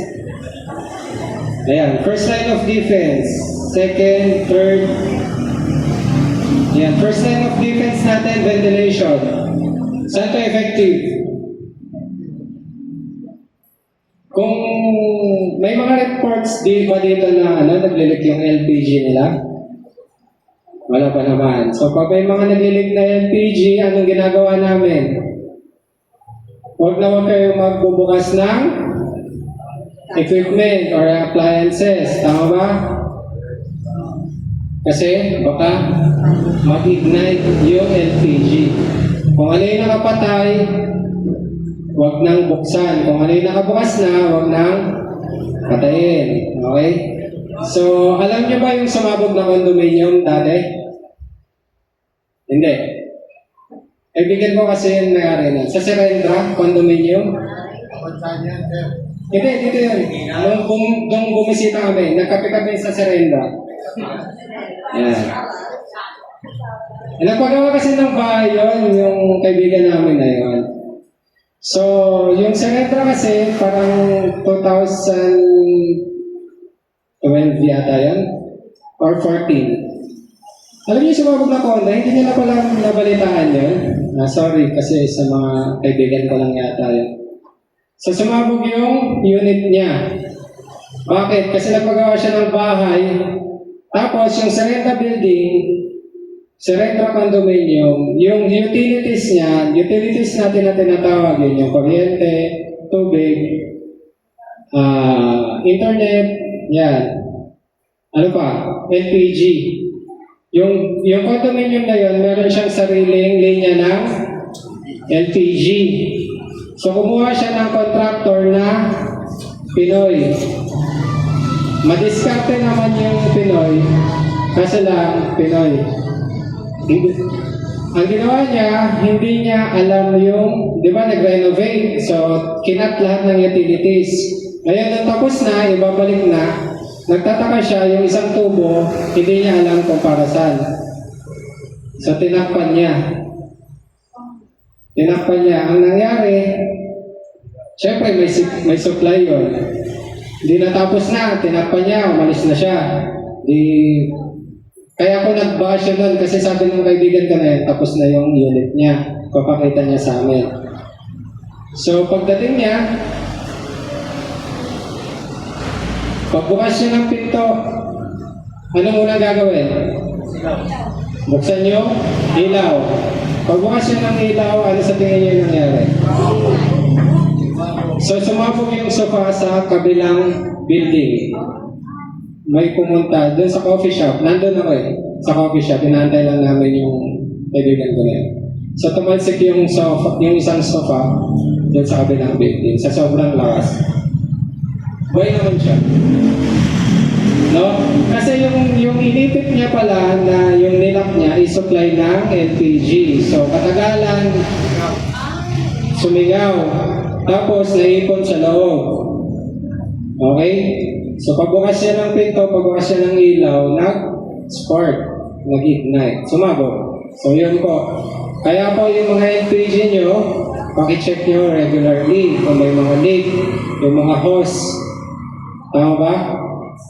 ayan, first line of defense, second, third, ayan, first line of defense natin, ventilation. Saan ito effective? Kung may mga reports di ba dito na naglilik yung LPG nila? Wala pa naman. So pag may mga naglilik na LPG, anong ginagawa namin? Huwag na huwag kayong magbubukas ng equipment or appliances. Tama ba? Kasi baka mag-ignite yung LPG. Kung ano yung nakapatay, huwag nang buksan. Kung ano yung nakabukas na, huwag nang patayin. Okay? So, alam niyo ba yung sumabog na condominium dati? Hindi. Ibigyan ko kasi yung nangyari na. Sa Serendra, condominium. Hindi, dito yun. Nung bumisita kami, nagkape kami sa Serendra. Yan. Nagpagawa kasi ng bahay yun, yung kaibigan namin na yun. So, yung Serendra kasi, parang 2012 yata yun, or 14. Alam niyo, sumabog na kondo, hindi nila pala nabalitaan yun. Sorry, kasi sa mga kaibigan ko lang yata yun. So, sumabog yung unit niya. Bakit? Kasi nagpagawa siya ng bahay, tapos yung Serendra building, Serendra condominium, yung utilities niya, utilities natin na tinatawag yun, yung kuryente, tubig, internet, yan. Ano pa? LPG. Yung condominium na yun, meron siyang sariling linya ng LPG. So, kumuha siya ng contractor na Pinoy. Madiskarte naman yung Pinoy, kasi lang Pinoy. Ang ginawa niya, hindi niya alam yung, di ba, nag-renovate. So, kinat lahat ng utilities. Ngayon, nung tapos na, ibabalik na, nagtataka siya, yung isang tubo, hindi niya alam kung para saan. So, tinakpan niya. Tinakpan niya. Ang nangyari, syempre, may supply yun. Hindi natapos na, tinakpan niya, umalis na siya. Kaya ako nag-bash yun nun, kasi sabi ng kaibigan ko na yun, tapos na yung unit niya. Papakita niya sa amin. So, pagdating niya, pagbukas niya ng pinto, ano muna gagawin? Buksan niyo, ilaw. Pagbukas niya ng ilaw, ano sa tingin niyo yung nangyari? So, sumabog yung sofa sa kabilang building. May pumunta doon sa coffee shop. Nandun ako sa coffee shop. Inaantay lang namin yung kaibigan ko na yun. So, tumalsik yung isang sofa doon sa kabilang building. Sa sobrang lakas. Buhay naman siya. No? Kasi yung inipit niya pala na yung nilak niya is supply ng LPG. So, katagalan, sumingaw. Tapos, naipon sa loob. Okay? So, pagbukas siya ng pinto, pagbukas siya ng ilaw, nag-spark, nag-ignite, sumabog. So, yun po. Kaya po yung mga LPG nyo, pakicheck nyo regularly kung may mga leak, yung mga hose. Tama ba?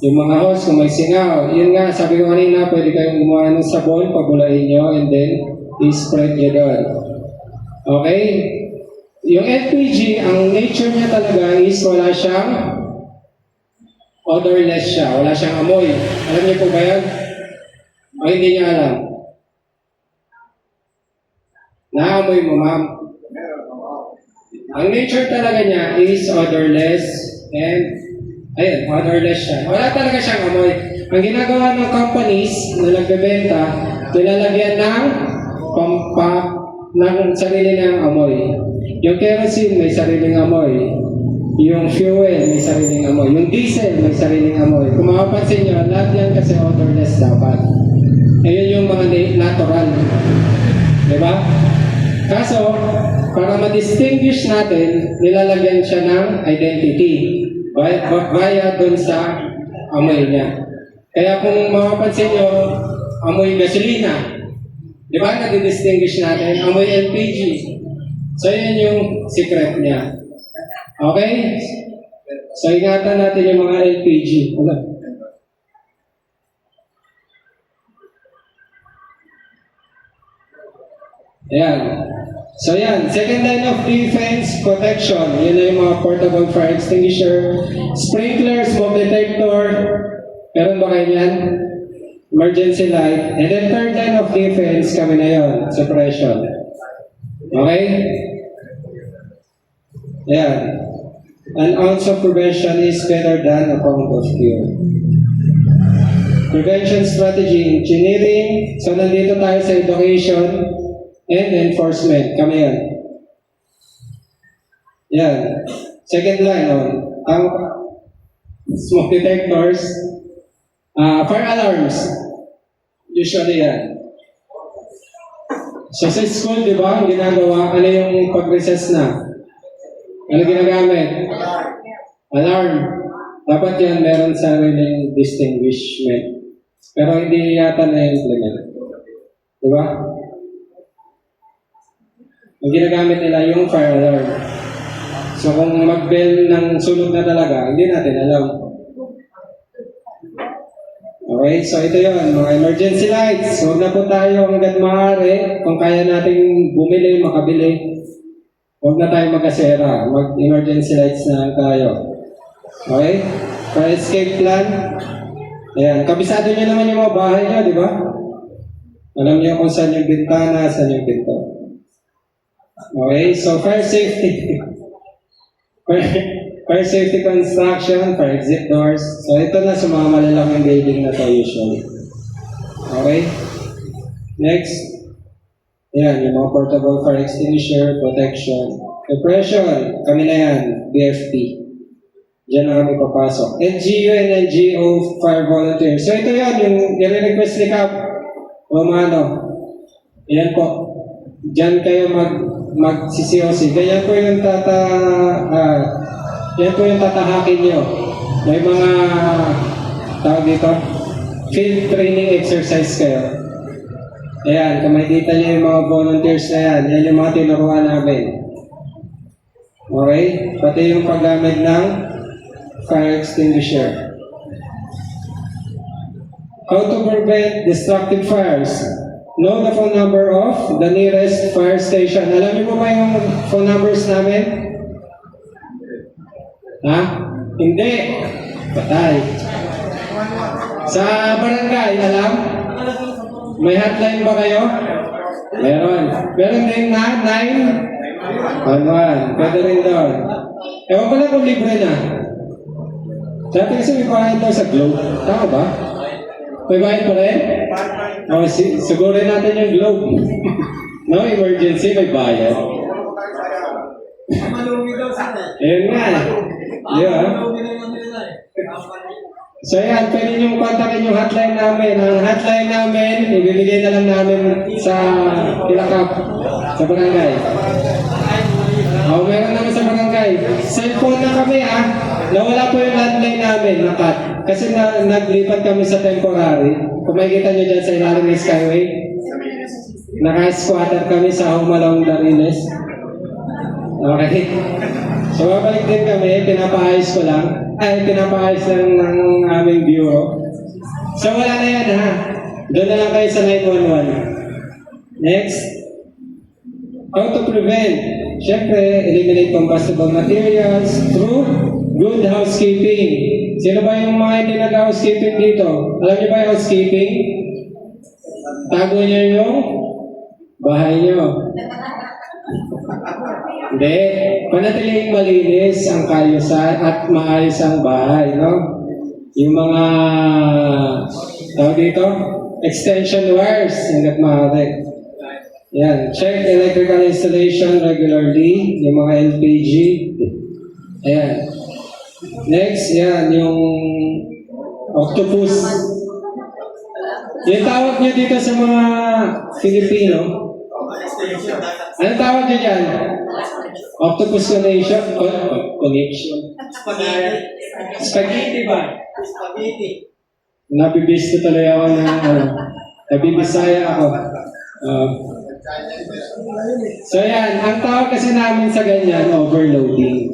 Yung mga hose, kung may singaw. Yun nga, sabi ko kanina, pwede kayong gumawa ng sabon, pagulain nyo, and then, i-spread nyo doon. Okay? Yung LPG, ang nature niya talaga is wala siyang odorless siya. Wala siyang amoy. Alam niyo po ba yan? O hindi niya alam? Naamoy mo, ma'am? Ang nature talaga niya is odorless and ayun, odorless siya. Wala talaga siyang amoy. Ang ginagawa ng companies na nagbebenta, nilalagyan ng sarili ng amoy. Yung kerosene may sariling amoy. Yung fuel may sariling amoy. Yung diesel may sariling amoy. Kung makapansin nyo, lahat yan kasi odorless dapat. natural. Diba? Kaso, para ma-distinguish natin, nilalagyan siya ng identity via dun sa amoy niya. Kaya kung mapapansin nyo, amoy gasolina, di ba, nadi-distinguish natin, amoy LPG. So, yun yung secret niya. Okay? So, ingatan natin yung mga LPG. Ano? Ayan. So, yan. Second line of defense, protection. Yun na yung mga portable fire extinguisher, sprinkler, smoke detector. Meron ba kayo yan? Emergency light. And then third line of defense, kami na yun. Suppression. Okay? Ayan. An ounce of prevention is better than a pound of cure. Prevention strategy, engineering. So, nandito tayo sa education and enforcement. Kami yan. Yan. Second line, ang smoke detectors, fire alarms. Usually yan. So sa school, di ba, ang ginagawa, ano yung pag-recess na? Ano ginagamit? Alarm. Dapat yan meron sa sariling distinguishment. Pero hindi yata na-implement. Di ba? Ang ginagamit nila yung fire alarm. So kung mag-bell ng sunog na talaga, hindi natin alam. Okay, so ito yun, mga emergency lights. Huwag na po tayo hanggat maaari. Kung kaya nating bumili, makabili. Huwag na tayo mag-asera. Mag-emergency lights na tayo. Okay? Fire escape plan. Ayan, kabisado nyo naman yung mga bahay nyo, di ba? Alam nyo kung saan yung bintana, saan yung pinto. Okay, so fire safety. Fire safety construction, fire exit doors. So ito na sa mga malalaking building na to usually. Okay? Next. Yan, yung mga portable fire extinguisher, protection. Repression, kami na yan, BFP. Diyan na kami papasok. NGO and NGO fire volunteers. So ito yan, yung nire-request ni Cap Romano. Yan po. Diyan kayo mag-CCOC. Ganyan po yung yan po yung tatahakin nyo. May mga tawag dito, field training exercise kayo. Ayan, kung makikita nyo yung mga volunteers na yan, yan yung mga tinuruan namin. Okay? Pati yung paggamit ng fire extinguisher. How to prevent destructive fires. Know the phone number of the nearest fire station. Alam niyo po ba yung phone numbers namin? Ha? Hindi. Patay. Sa barangay, alam? May hotline ba kayo? Meron. Meron din na 911. Pwede rin doon. Ewan ko lang kung libre na. Dati kasi may bayad daw sa Globe. Tama ba? May bayad pa rin? O, sigurin natin yung Globe. No, emergency, may bayad. Ayun nga. Yeah. So yan, pwede nyo kontakin yung hotline namin. Ang hotline namin, ibibigay na lang namin sa Pilakap, sa barangay. Meron naman sa barangay. Cellphone na kami nawala po yung hotline namin, nakat. Kasi naglipat kami sa temporary. Kung makikita nyo dyan sa ilalim ng Skyway, naka-squatter kami sa Humalong Darines. Okay. So babalik din kami, pinapaayos ko lang. Pinapaayos lang ng aming bureau. So wala na yan Doon na lang kayo sa 911. Next. How to prevent. Siyempre, eliminate combustible materials through good housekeeping. Sino ba yung mga hindi nag-housekeeping dito? Alam niyo ba yung housekeeping? Tago niyo yung bahay niyo. Hindi. Panatiling malinis ang kaayusan at maayos ang bahay, no? Yung mga, tawag dito, extension wires, hanggat maaari. Yan. Check electrical installation regularly, yung mga LPG. Ayan. Next, yan, yung octopus. Yung tawag nyo dito sa mga Filipino, anong tawag nyo dyan? Octopus connection? Connection. Spaghetti ba? Nabibisto tuloy ako nabibisaya ako. So yan, ang tawag kasi namin sa ganyan, overloading.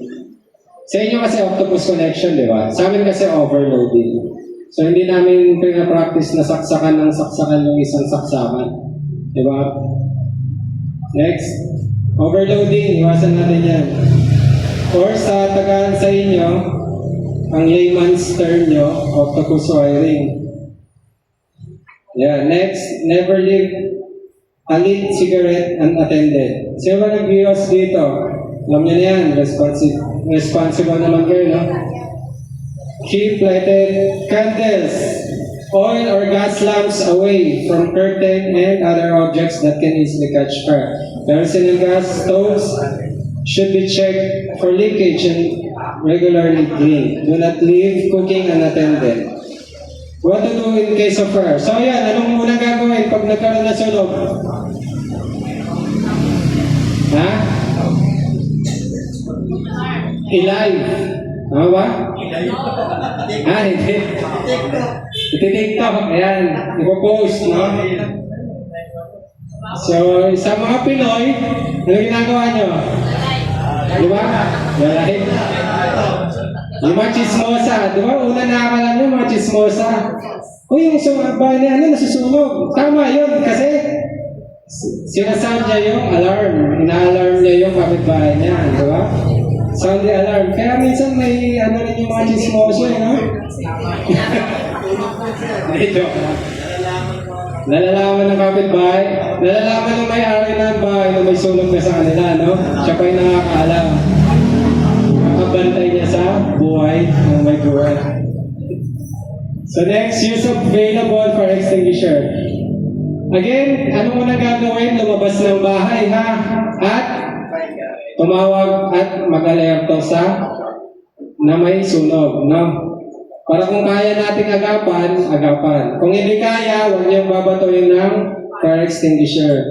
Sa inyo kasi octopus connection, di ba? Sa amin kasi overloading. So hindi namin pinapractice na saksakan ng saksakan yung isang saksakan. Di ba? Next. Overloading, iwasan natin yan. Or sa tagaan sa inyo, ang layman's term nyo, octopus wiring. Yeah, next, never leave a lit cigarette unattended. Sino ba nag-viewers dito? Alam nyo na yan, responsible naman kayo, no? Keep lighted candles, oil or gas lamps away from curtain and other objects that can easily catch fire. Kerosene and gas stoves should be checked for leakage and regularly cleaned. Do not leave cooking unattended. What to do in case of fire? So yan, anong muna gagawin pag nagkaroon ng sunog? Ha? I-live. Ano ba? Hindi. Iti-tiktok. Ayan. Ipo-post, no? So, sa mga Pinoy, ano ginagawa nyo? Di ba? Live. Yung mga chismosa. Di ba? Una nakakala nyo, mga chismosa. Uy, yung bahay niya, nasusunog. Tama yun, kasi sinasound niya yung alarm. Ina-alarm niya yung kapitbahay niya. Di ba? Sound the alarm. Kaya minsan may rin yung mga chismoso, no? Joke. Nalalaman ng kapitbahay. Nalalaman ng may-ari ng bahay na may sunog na sa kanila, no? Siya pa yung nakakaalam. Nakabantay niya sa buhay ng may buhay. So next, use of available fire extinguisher. Again, ano muna gagawin? Lumabas ng bahay, ha? At tumawag at mag-alerto sa na may sunog, no? Para kung kaya nating agapan. Kung hindi kaya, huwag niyong babatuin ng fire extinguisher.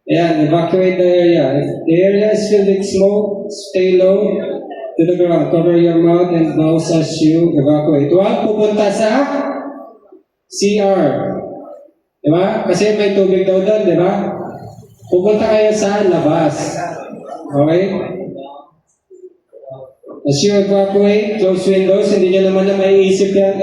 Ayan, evacuate the area. If the area is filled with smoke, stay low to the ground. Cover your mouth and nose as you evacuate. Huwag pupunta sa CR. Diba? Kasi may tubig daw doon, diba? Pupunta kayo sa labas. Okay? As you evacuate, close windows, hindi nyo naman na maiisip yan.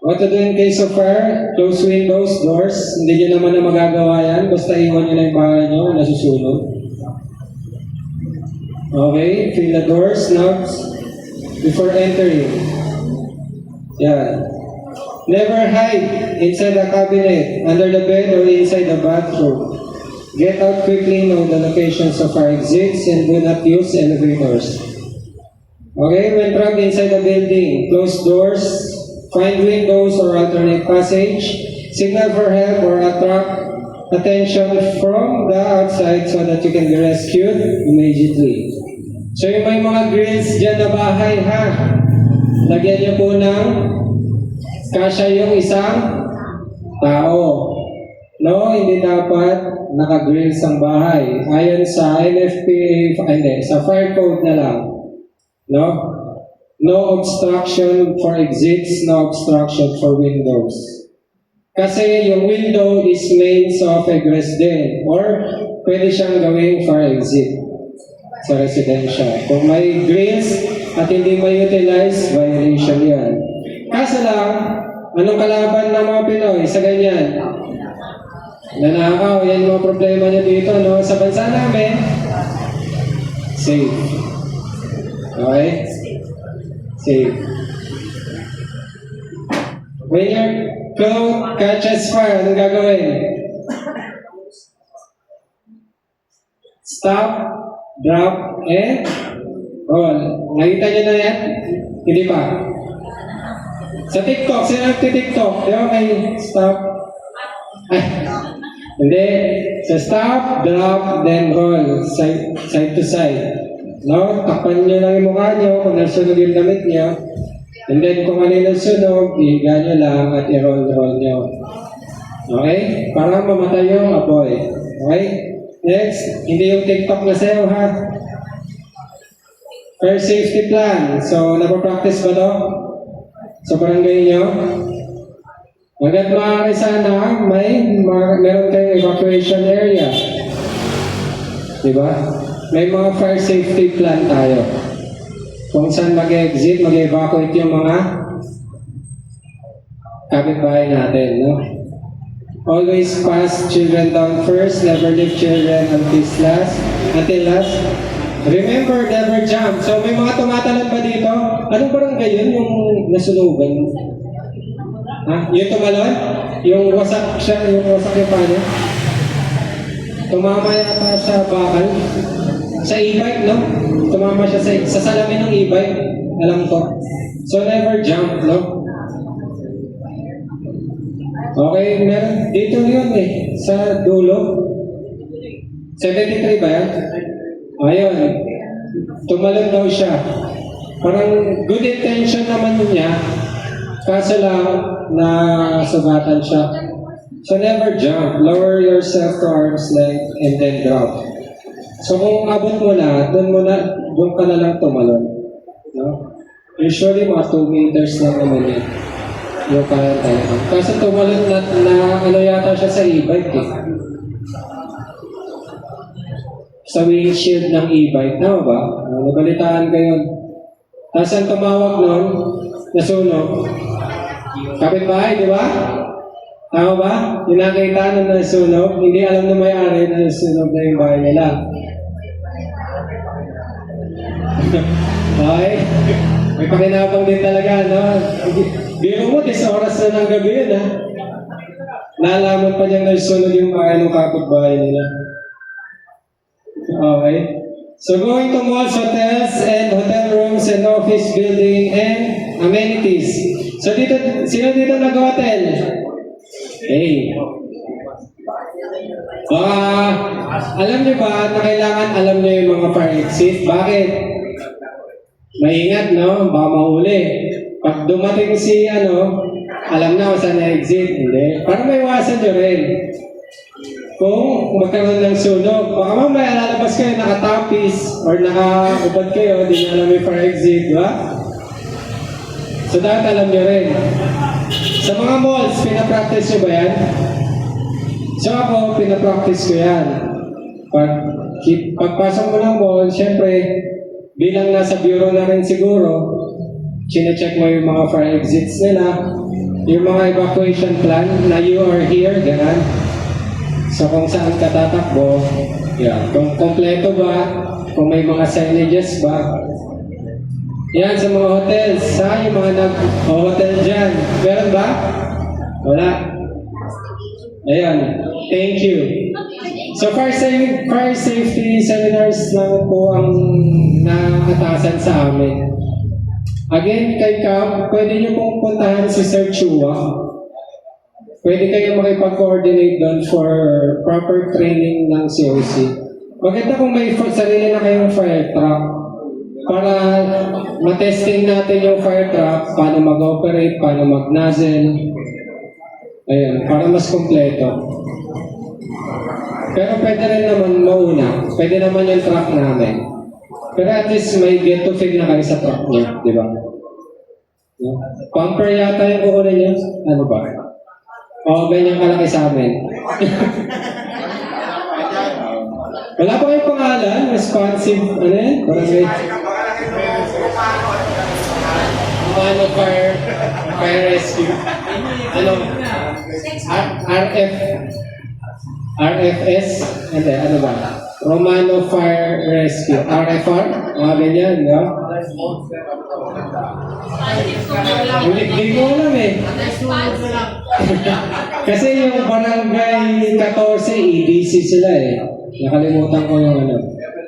What to do in case of fire? Close windows, doors, hindi nyo naman na magagawa yan. Basta iwan nyo na yung bahay nyo, nasusunog. Okay, fill the doors, knobs, before entering. Yan. Never hide inside the cabinet, under the bed, or inside the bathroom. Get out quickly, know the locations of fire exits, and do not use elevators. Okay, when trapped inside the building, close doors, find windows or alternate passage, signal for help or attract attention from the outside so that you can be rescued immediately. So yung may mga grills dyan na bahay, ha? Lagyan niyo po ng kasya yung isang tao. No, hindi dapat naka-grills ang bahay. Ayon sa NFPA, sa fire code na lang. No? No obstruction for exits, no obstruction for windows. Kasi yung window is means of egress din. Or pwede siyang gawing fire exit sa residential. Kung may grills at hindi ma-utilize, violation yan. Kaso lang, anong kalaban ng mga Pinoy sa ganyan? Nanakaw, yan mga problema niya dito, no? Sa bansa namin, safe. Okay? Safe. When your cloth catches fire, anong gagawin? Stop, drop, and roll. Nakita niyo na yan? Hindi pa. Sa TikTok, sino nagti-TikTok? Di ba may stop? Ay, hindi. So stop, drop, then roll. Side to side. No? Takpan nyo lang yung mukha nyo kung nasunog yung damit nyo. And then kung ano yung sunog, ihiga nyo lang at i-roll-roll nyo. Okay? Para mamatay yung apoy. Okay? Next, hindi yung TikTok na sayo ha. First safety plan. So, napapractice ba to? Sa barangay nyo? Hanggat maaari sana, meron kayong evacuation area. Diba? May mga fire safety plan tayo. Kung saan mag-exit, mag-evacuate yung mga kapitbahay natin, no? Always pass children down first, never leave children until last. Remember, never jump. So may mga tumatalon ba dito? Anong barangay yun? Yung nasunugan? Ha? Yung tumalon? Yung wasak siya, yung wasak yung paano? Tumama yata siya bakal. Sa e-bike, no? Tumama siya sa salamin ng e-bike. Alam ko. So never jump, no? Okay, meron dito yun eh, sa dulo. 73 ba yan? Ayun, tumalon daw siya. Parang good intention naman niya, kaso lang na sugatan siya. So never jump, lower yourself to arm's length and then drop. So kung abot mo na, doon ka na lang tumalon. No? Usually mga 2 meters lang naman yan. Yung kaya tayo. Kasi tumalon na ano yata siya sa e-bike eh. Sa windshield ng e-bike. Tama ba? Nabalitaan ko yun. Tapos ang tumawag nun, nasunog. Kapitbahay, di ba? Tama ba? Yung nakita nun nasunog, hindi alam na may-ari na nasunog na yung bahay nila. Okay? May pakinabang din talaga, no? Biro mo, 10 oras na ng gabi yun, ha? Nalaman pa niyang nasunog yung bahay ng kapitbahay nila. Okay? So going to malls, hotels, and hotel rooms, and office building, and amenities. So dito, sino dito nag-hotel? Hey. Alam niyo ba na kailangan alam niyo yung mga fire exit? Bakit? Maingat, no? Baka mahuli. Pag dumating si alam na kung saan na-exit. Hindi. Para maiwasan nyo rin. Kung magkaroon ng sunog, baka mamaya lalabas kayo nakatapis or nakaubad kayo, hindi nyo alam yung fire exit, di ba? So dapat alam nyo rin. Sa mga malls, pinapractice nyo ba yan? So ako, pinapractice ko yan. Pagpasok mo ng mall, syempre, bilang nasa bureau na rin siguro, chine-check mo yung mga fire exits nila, yung mga evacuation plan na you are here, gano'n. So kung saan ka tatakbo, kung kompleto ba, kung may mga signages ba. Yan, sa mga hotels, yung mga nag-hotel dyan, meron ba? Wala. Ayan, thank you. So fire safety seminars lang po ang nakatasan sa amin. Again, kay Cam, pwede nyo pong puntahan si Sir Chua. Pwede kayo makipag-coordinate doon for proper training ng COC. Maganda kung may sarili na kayong fire truck para matesting natin yung fire truck, paano mag-operate, paano mag-nozzle. Ayan, para mas kompleto. Pero pwede rin naman mauna. Pwede naman yung truck namin. Pero at least may get to feel na kayo sa truck niya, di ba? No? Pumper yata yung kukunin niya. Ano ba? O, ganyan kalaki sa amin. Wala pa kayong pangalan? Responsive, ano yan? Barangay. Fire rescue. Ano? RFS? Ano ba? Romano Fire Rescue. RFR? Mga ganyan, no? Hindi ko alam eh. Kasi yung barangay 14, EDC sila eh. Nakalimutan ko yung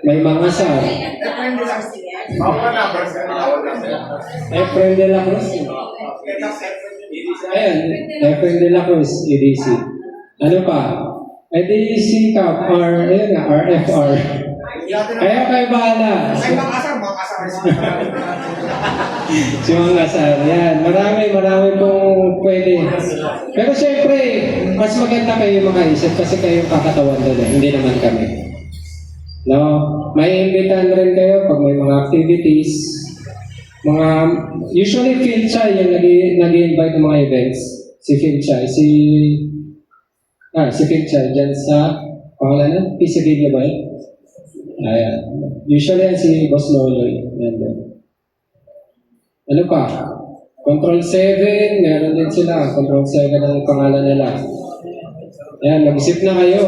may mga SAR. Efren de la Cruz. Ayan, Efren de la Cruz, EDC. Ano pa? EDC Cap, RFR. Kaya kayo bahala. Si Mang Asar, yan. Marami pong pwede. Pero syempre, mas maganda kayo makaisip kasi kayo kakatawan doon eh. Hindi naman kami. No? May imbitan rin kayo pag may mga activities. Usually Phil Chai yung nag-invite ng mga events. Si Phil Chai. Si Phil Chai dyan sa pangalan ng PCB ba yun? Ayan. Usually yan si Boss Loloy. Yan. Ano pa? Control 7, meron din sila. Control 7 ang pangalan nila. Yan, mag-isip na kayo.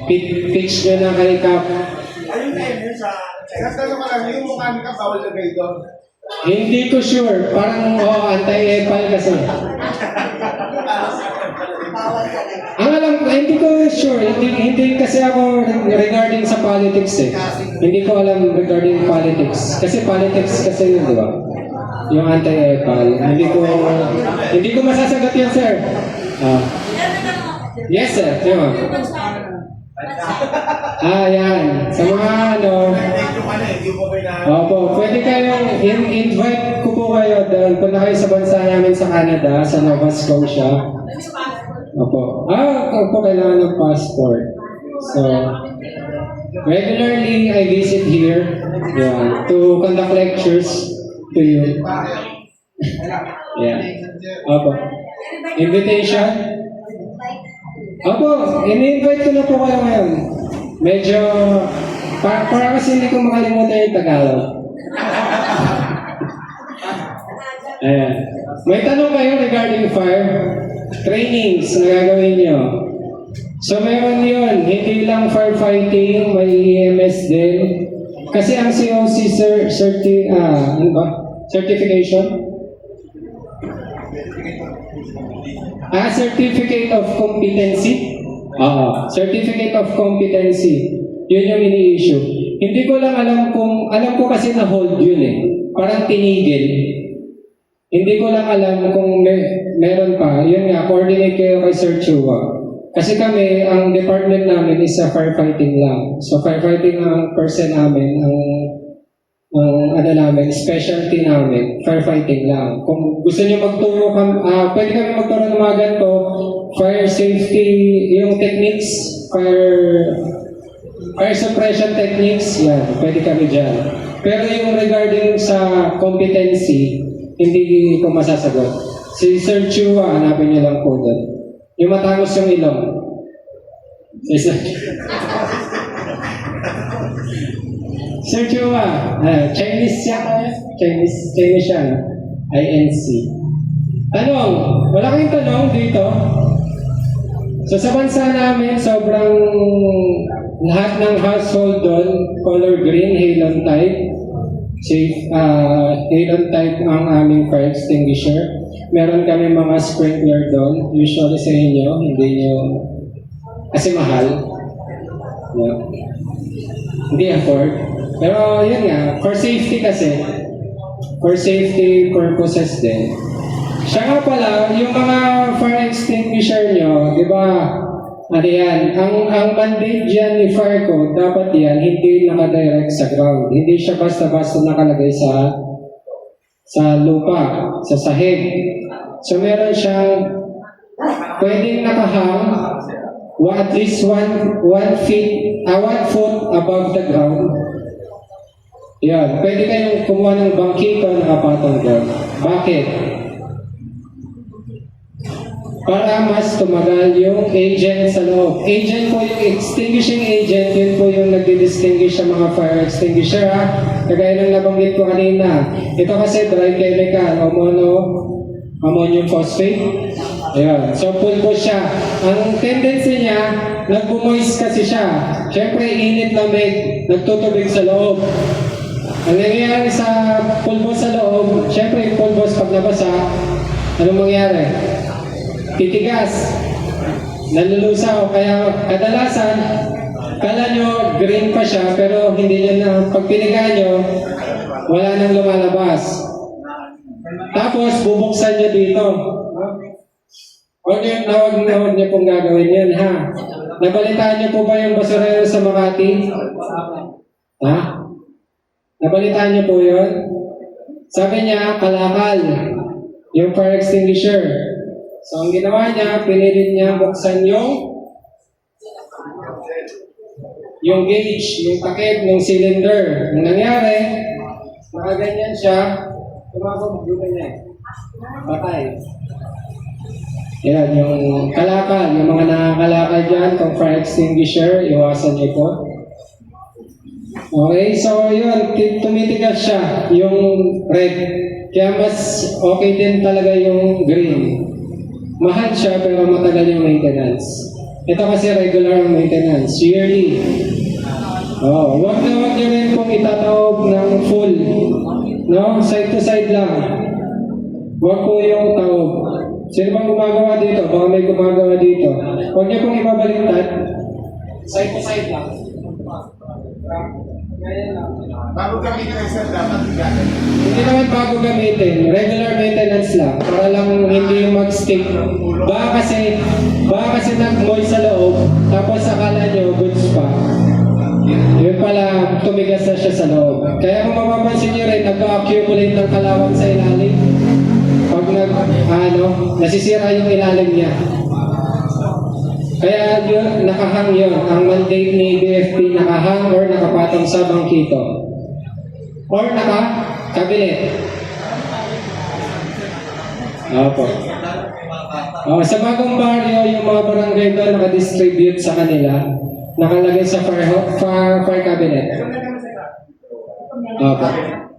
Pitch nyo na kay Cap. Ayun na yun sa... Nagtanong ko lang, yung mukha ni Cap, bawal na kayo doon. Hindi ko sure. Parang anti-epal kasi. Ang alam, hindi ko sure. Hindi kasi ako regarding sa politics eh. Hindi ko alam regarding politics. Kasi politics kasi yun, di ba? Yung anti-epal. Hindi ko masasagot yun, sir. Yes, sir. Diba? Yan. Sa mga Opo, pwede kayong invite ko po kayo doon. Punta kayo sa bansa namin sa Canada, sa Nova Scotia. Opo. Opo, kailangan ng passport. So, regularly I visit here to conduct lectures to you. Opo. Invitation? Opo, in-invite ko na po kayo ngayon. Medyo, para kasi hindi ko makalimutan yung Tagalog. Ayan. May tanong kayo regarding fire trainings na gagawin nyo. So meron yun, hindi lang firefighting, may EMS din. Kasi ang COC certification? Certificate of Competency? Certificate of Competency. Yun yung ini-issue. Hindi ko lang alam ko kasi na-hold yun eh. Parang tinigil. Hindi ko lang alam kung meron pa. Yun nga, coordinate kayo kay Sir Chua. Kasi kami, ang department namin is sa firefighting lang. So firefighting ang person namin, specialty namin, firefighting lang. Kung gusto niyo magturo, pwede kami magturo ng mga ganito, fire safety, yung techniques, fire suppression techniques, yan, pwede kami dyan. Pero yung regarding sa competency, hindi ko masasagot. Si Sir Chua, hanapin niyo lang po doon. Yung matangos yung ilong. Si Sir Chua, Chinese siya. Chinese siya, no? INC. Tanong, wala kayong tanong dito? So sa bansa namin, sobrang lahat ng household doon, color green, halon type. Halon type ang aming fire extinguisher. Meron kami mga sprinkler doon. Usually sa inyo, hindi nyo, kasi mahal. Yeah. Hindi afford. Pero yun nga, for safety kasi, for safety purposes din. Siya nga pala, yung mga fire extinguisher nyo, di ba, ano yan, ang mandate dyan ni fire code, dapat yan, hindi nakadirect sa ground. Hindi siya basta-basta nakalagay sa lupa, sa sahig. So meron siyang pwedeng nakahang at least 1 foot above the ground. Yan, pwede kayong kumuha ng bangkito na nakapatong doon. Bakit? Para mas tumagal yung agent sa loob. Agent po yung extinguishing agent, yun po yung nagdi-distinguish sa mga fire extinguisher ha. Kagaya ng nabanggit ko kanina. Ito kasi dry chemical, ammonium phosphate. Ayan. So pulbos siya. Ang tendency niya, nagbumoist kasi siya. Siyempre, init lamig, nagtutubig sa loob. Ang nangyayari sa pulbos sa loob, siyempre yung pulbos pag nabasa, anong mangyari? Titigas. Nalulusaw. Kaya kadalasan, kala nyo green pa siya, pero hindi nyo na, pag piniga nyo, wala nang lumalabas. Tapos, bubuksan nyo dito. Huwag nyo pong gagawin yan, ha? Nabalitaan nyo po ba yung basurero sa Makati? Ha? Nabalitaan niyo po yun? Sabi niya, kalakal. Yung fire extinguisher. So, ang ginawa niya, pinilit niya buksan yung gauge, yung takip, yung cylinder. Ang nangyari, nakaganyan siya, tumabog yung niya. Patay. Yan, yung kalakal, yung mga nakakalakal dyan, kung fire extinguisher, iwasan niyo po. Okay, so yun, tumitigas siya, yung red. Kaya mas okay din talaga yung green. Mahal siya pero matagal yung maintenance. Ito kasi regular maintenance, yearly. Huwag niyo rin pong itatawag ng full. No? Side to side lang. Huwag po yung taob. Sino bang gumagawa dito? Baka may gumagawa dito. Huwag niyo pong ibabaliktad. Side to side lang. Bago gamitin ang sir, dapat gagawin. Hindi naman bago gamitin. Regular maintenance lang. Para lang hindi mag-stick. Baka kasi nag-mold sa loob. Tapos akala nyo, goods pa. Yun pala, tumigas na siya sa loob. Kaya kung mapapansin nyo rin, nag-accumulate ng kalawang sa ilalim. Pag nasisira yung ilalim niya. Kaya yun, nakahang yun. Ang mandate ni BFP, nakahang or nakapatong sa bangkito. Or nakakabinet. Opo. Sa bagong baryo, yung mga barangay doon nakadistribute sa kanila. Nakalagay sa fire cabinet. Opo.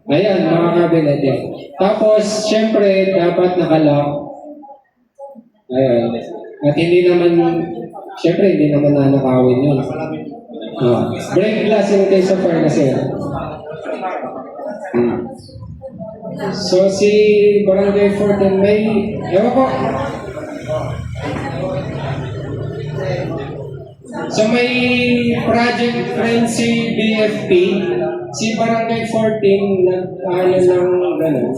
Ayan, mga cabinet yan. Tapos, syempre, dapat nakalock. Ayan. At hindi naman nanakawin yun. Break glass yung case of fire kasi. So, si Barangay 14 May, ewan ko. So, may project rin si BFP. Si Barangay 14, nag-ano ng gano'n.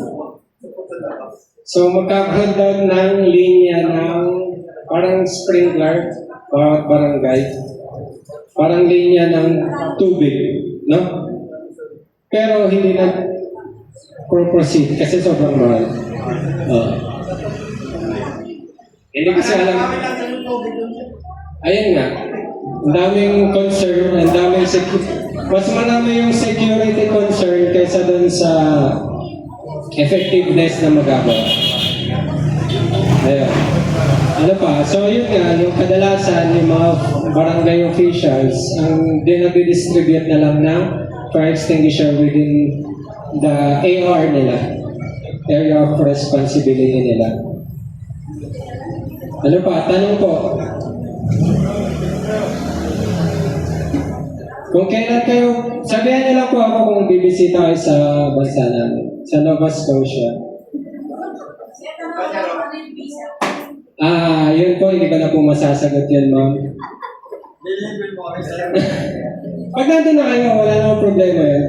So, magkakaroon daw ng linya ng parang sprinkler, bawat barangay. Parang linya ng tubig, no? Pero hindi na proceed kasi sobrang mahal. Hindi kasi alam. Ayun nga. Ang daming concern, ang daming mas marami yung security concern kaysa dun sa effectiveness na magagawa. Ayun. Ano pa? So yun nga, yung kadalasan yung mga barangay officials, ang dinabidistribute na lang ng fire extinguisher within the AR nila, area of responsibility nila. Ano pa? Tanong po. Kung kailan kayo, sabihan niyo lang po ako kung bibisita kayo sa bansa namin, sa Nova Scotia. Yun po, hindi ka na po masasagot yun, ma'am. Pag nandun na kayo, wala namang problema yun.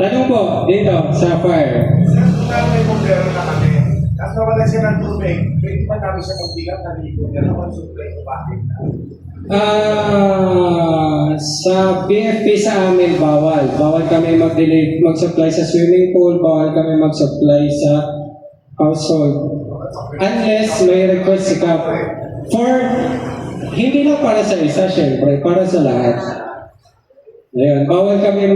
Tanong po, dito, sa fire. Kung may problema na kami, tapos nawala siya ng tubig, pwede pa namin siya magbigat na dito. Yan ang supply ko bakit na. Sa BFP sa amin, bawal. Bawal kami mag-supply sa swimming pool, bawal kami mag-supply sa household. Unless may request si Kap. Hindi lang para sa isa, syempre, para sa lahat. Ayun, bawal kami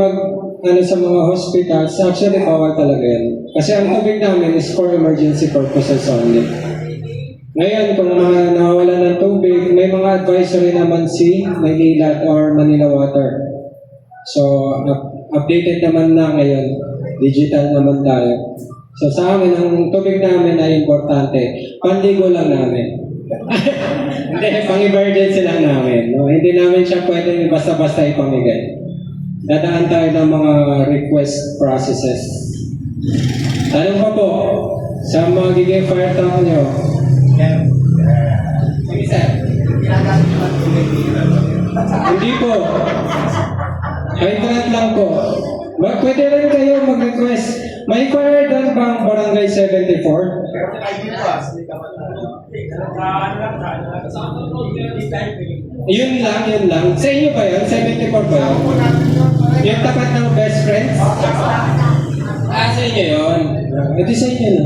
sa mga hospitals. Actually, bawal talaga yan. Kasi ang tubig namin is for emergency purposes only. Ngayon, kung nawawala ng tubig, may mga advisory naman si Maynila or Manila Water. So, updated naman na ngayon. Digital naman tayo. So, sa amin, ang tubig namin ay importante. Panligo lang namin. Hindi, pang-emergency lang namin. No? Hindi namin siya pwedeng basta-basta ipamigay. Dadaan tayo ng mga request processes. Tanong pa po, sa magiging fire truck nyo, hindi po. Hydrant lang po. Pwede rin kayo mag-request. May fire doon ba ang Barangay 74? Pero tayo dito hindi ka Yun lang. Sa inyo ba yun? 74 ba yun? Yung tapat ng best friends? Sa inyo yun. Ito sa inyo na.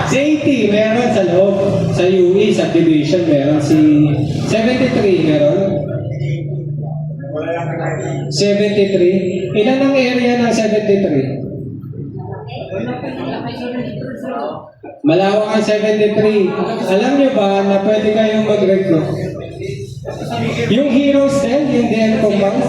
Si 80, meron sa loob. Sa UE, sa division, meron. Si 73, meron. Wala lang ka 73. Ilan ang area ng 73? Malawak ang 73. Alam nyo ba na pwede kayong mag-recruit? Yung Heroes din, yung DN compound,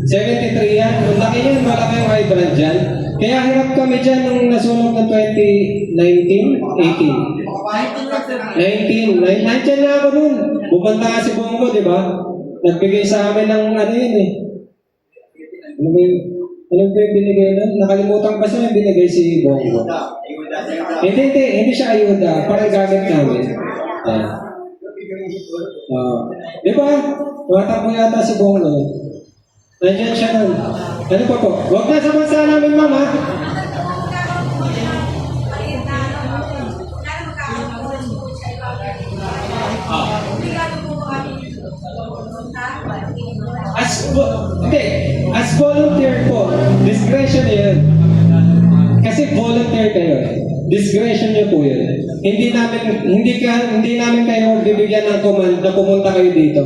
73 yan. Ang laki yan, malaki yung hydrant dyan. Kaya hirap kami dyan nung nasunog ng 2019, 18. 19. Nandiyan na ako nun. Pupunta nga si Bongo, di ba? Nagbigay sa amin ng ano yun eh. Ano ba yung binigay nun? Nakalimutan ko sa yung binigay si Bongo. Hindi siya ayuda. Parang gamit namin. Di ba? Tumatakbo yata si Bongo. Nandiyan siya nun. Ano pa po? Huwag na sa bansa namin, mama. As volunteer po, discretion yun. Kasi volunteer kayo eh. Discretion niyo po yun. Hindi namin kayo bibigyan ng command na pumunta kayo dito.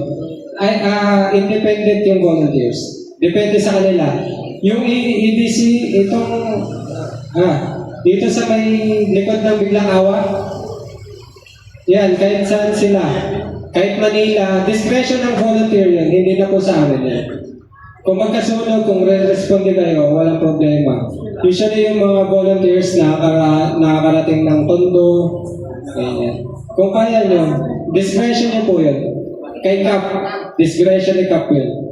Independent yung volunteers. Depende sa kanila. Yung EDC, dito sa may likod ng Biglang Awa, yan, kahit saan sila. Kahit Manila, discretion ng volunteer yan, hindi na po sa amin yan. Kung magkasunog, kung re-responde kayo, walang problema. Usually yung mga volunteers nakakarating ng Tondo, ganyan. Kung kaya nyo, discretion nyo po yun. Kay CAP, discretion ni CAP yun.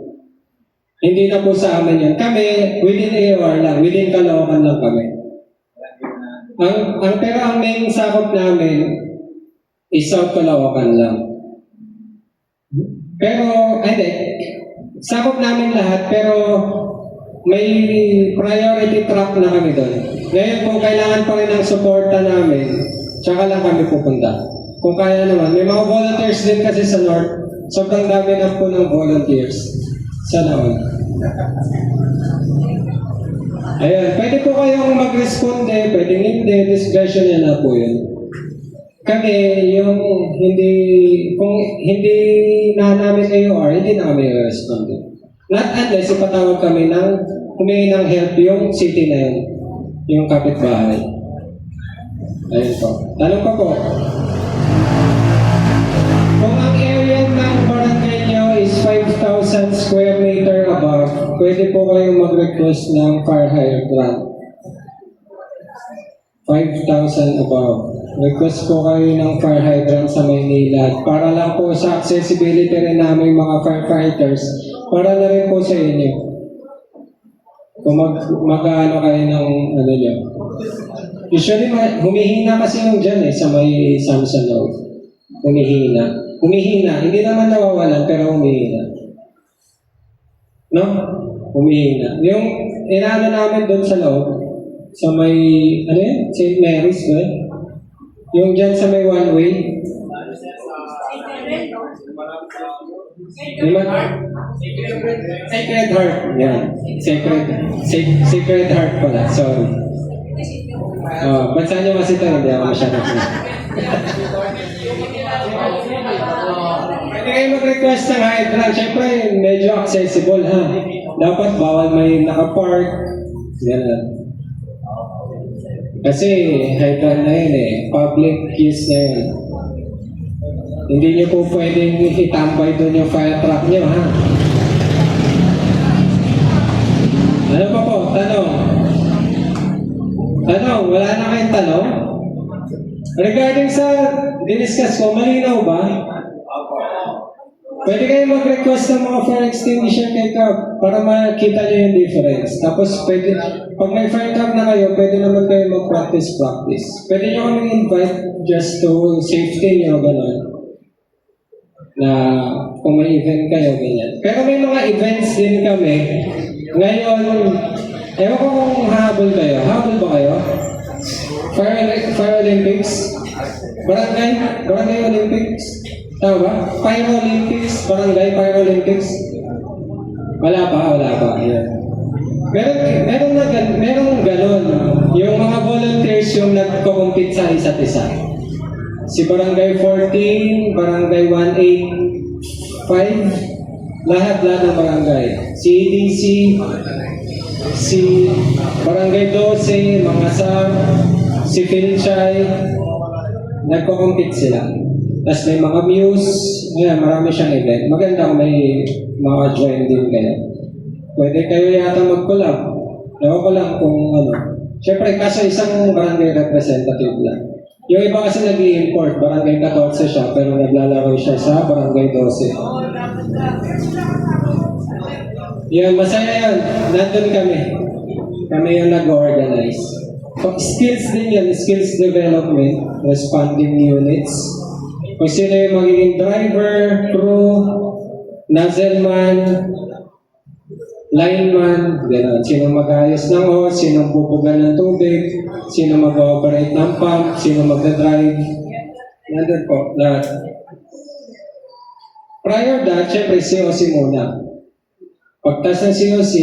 Hindi na po sa amin yan. Kami, within AOR lang, within Caloocan lang kami. Pero ang main sakop namin is South Caloocan lang. Pero, hindi. Sakop namin lahat, pero may priority track na kami doon. Ngayon, kung kailangan pa rin ng suporta namin, tsaka lang kami pupunta. Kung kaya naman, may mga volunteers din kasi sa North. Sobrang dami na po ng volunteers sa North. Ayan, pwede po kayong mag-responde, pwedeng hindi, discretion niya na po yun. Kami, kung hindi na namin AOR, hindi na kami responde. Not unless ipatawag kami humingi ng help yung city na yun, yung kapitbahay. Ayun po. Tanong pa po. Kung ang area ng barangay nyo is 5,000 square meter above, pwede po kayong mag-request ng fire hydrant. 5,000 above. Request po kayo ng fire hydrant sa Maynila. Para lang po sa accessibility rin namin mga firefighters, para na rin po sa inyo. Kung mag-ano kayo ng ano nyo. Usually, humihina kasi yung dyan sa may Samson Road. Humihina. Hindi naman nawawalan, pero humihina. No? Humihina. Yung inaano namin doon sa loob, sa may, St. Mary's ba? Yung dyan sa may one way. Sacred Heart. Yan. Sacred Heart pala. Sorry. Bansa nyo kasi ito, hindi ako masyadong. Pwede kayo mag-request ng hydrant. Siyempre, medyo accessible ha. Dapat bawal may nakapark. Yan. Kasi hydrant na yun public use na yun. Hindi nyo po pwedeng itambay doon yung fire truck nyo, ha? Ano pa po? Tanong, wala na kayong tanong? Regarding sa diniscuss ko, malinaw ba? Pwede kayo mag-request ng mga fire extinguisher kay CAP para makita nyo yung difference. Tapos pwede, pag may fire truck na kayo, pwede naman kayo mag-practice. Pwede nyo kaming invite just to safety nyo, gano'n. Na kung may event kayo, ganyan. Pero may mga events din kami Ngayon, ewan ko kung habol kayo. Habol ba kayo? Fire Olympics? Barangay Olympics? Tama ba? Fire Olympics? Barangay Fire Olympics? Wala pa. Ayan. Merong galon. Yung mga volunteers yung nagko-compete sa isa't isa. Si Barangay 14, Barangay 185, lahat ng barangay. Si EDC, si Barangay 12, mga SAR, si Pilchay, nagko-compete sila. Tapos may mga Muse, ayan, marami siyang event. Maganda kung may mga join din kayo. Pwede kayo yata mag-collab. Ewan ko lang kung ano. Siyempre, kaso isang barangay representative lang. Yung iba kasi nag-i-import, barangay 14 siya, pero naglalaro siya sa barangay 12. Yun, masaya yun. Nandun kami. Kami yung nag-organize. Skills din yan, skills development, responding units. Kung sino yung magiging driver, crew, nozzleman, lineman, gano'n. Sino mag-ayos ng hose, sino bubugan ng tubig, sino mag-operate ng pump, sino mag-drive. Nandun po, lahat. Prior that, syempre COC muna. Pagtas ng COC,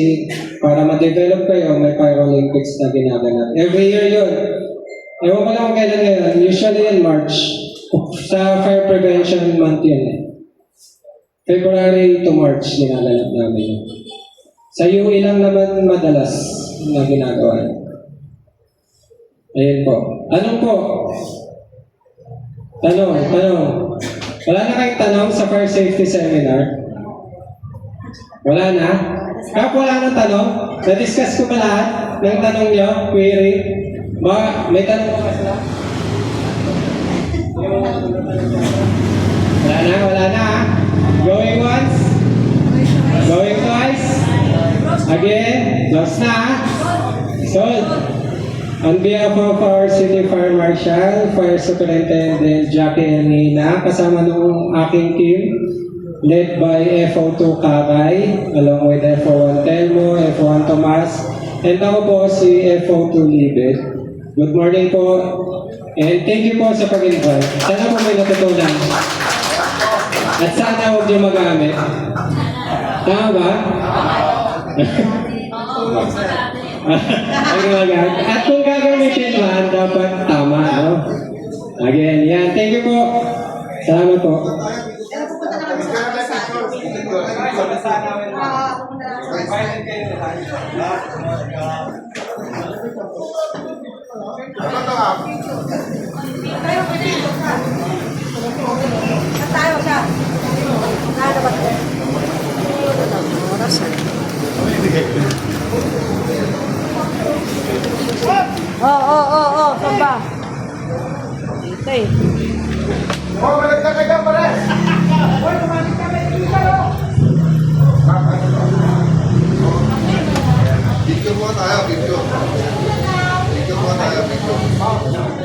para ma-develop kayo, may Fire Olympics na ginaganap. Every year yun. Ewan ko lang kung kailan ngayon. Usually in March. Sa Fire Prevention Month yun eh. February to March ginaganap namin yun. Sa UE lang naman madalas na ginagawa. Ayun po. Anong po? Tanong. Wala na kayong tanong sa fire safety seminar? Wala na? Kap, wala na tanong? Na-discuss ko ba lahat ng tanong nyo? Query? May tanong ko ba sila? Wala na. Going once? Going twice? Again, just na. So, on behalf of our City Fire Marshal, Fire Superintendent Jackie Elnina, kasama nung aking team, led by FO2 Kakay, along with FO1 Telmo, FO1 Tomas, and ako po si FO2 Libet. Good morning po, and thank you po sa pag-invite. Sana po may natutunan. At sana huwag niyo magamit. Tama ba? At kung gagamitin man, dapat tama, no? Again, yan. Thank you po. Salamat po. Tayo siya. Ano ba ito? Oras na. Saan ba? Dito eh. Balik na kayo pa rin! Hoy, kumalik ka may ikaw! Picture mo tayo, picture. Picture mo tayo, picture.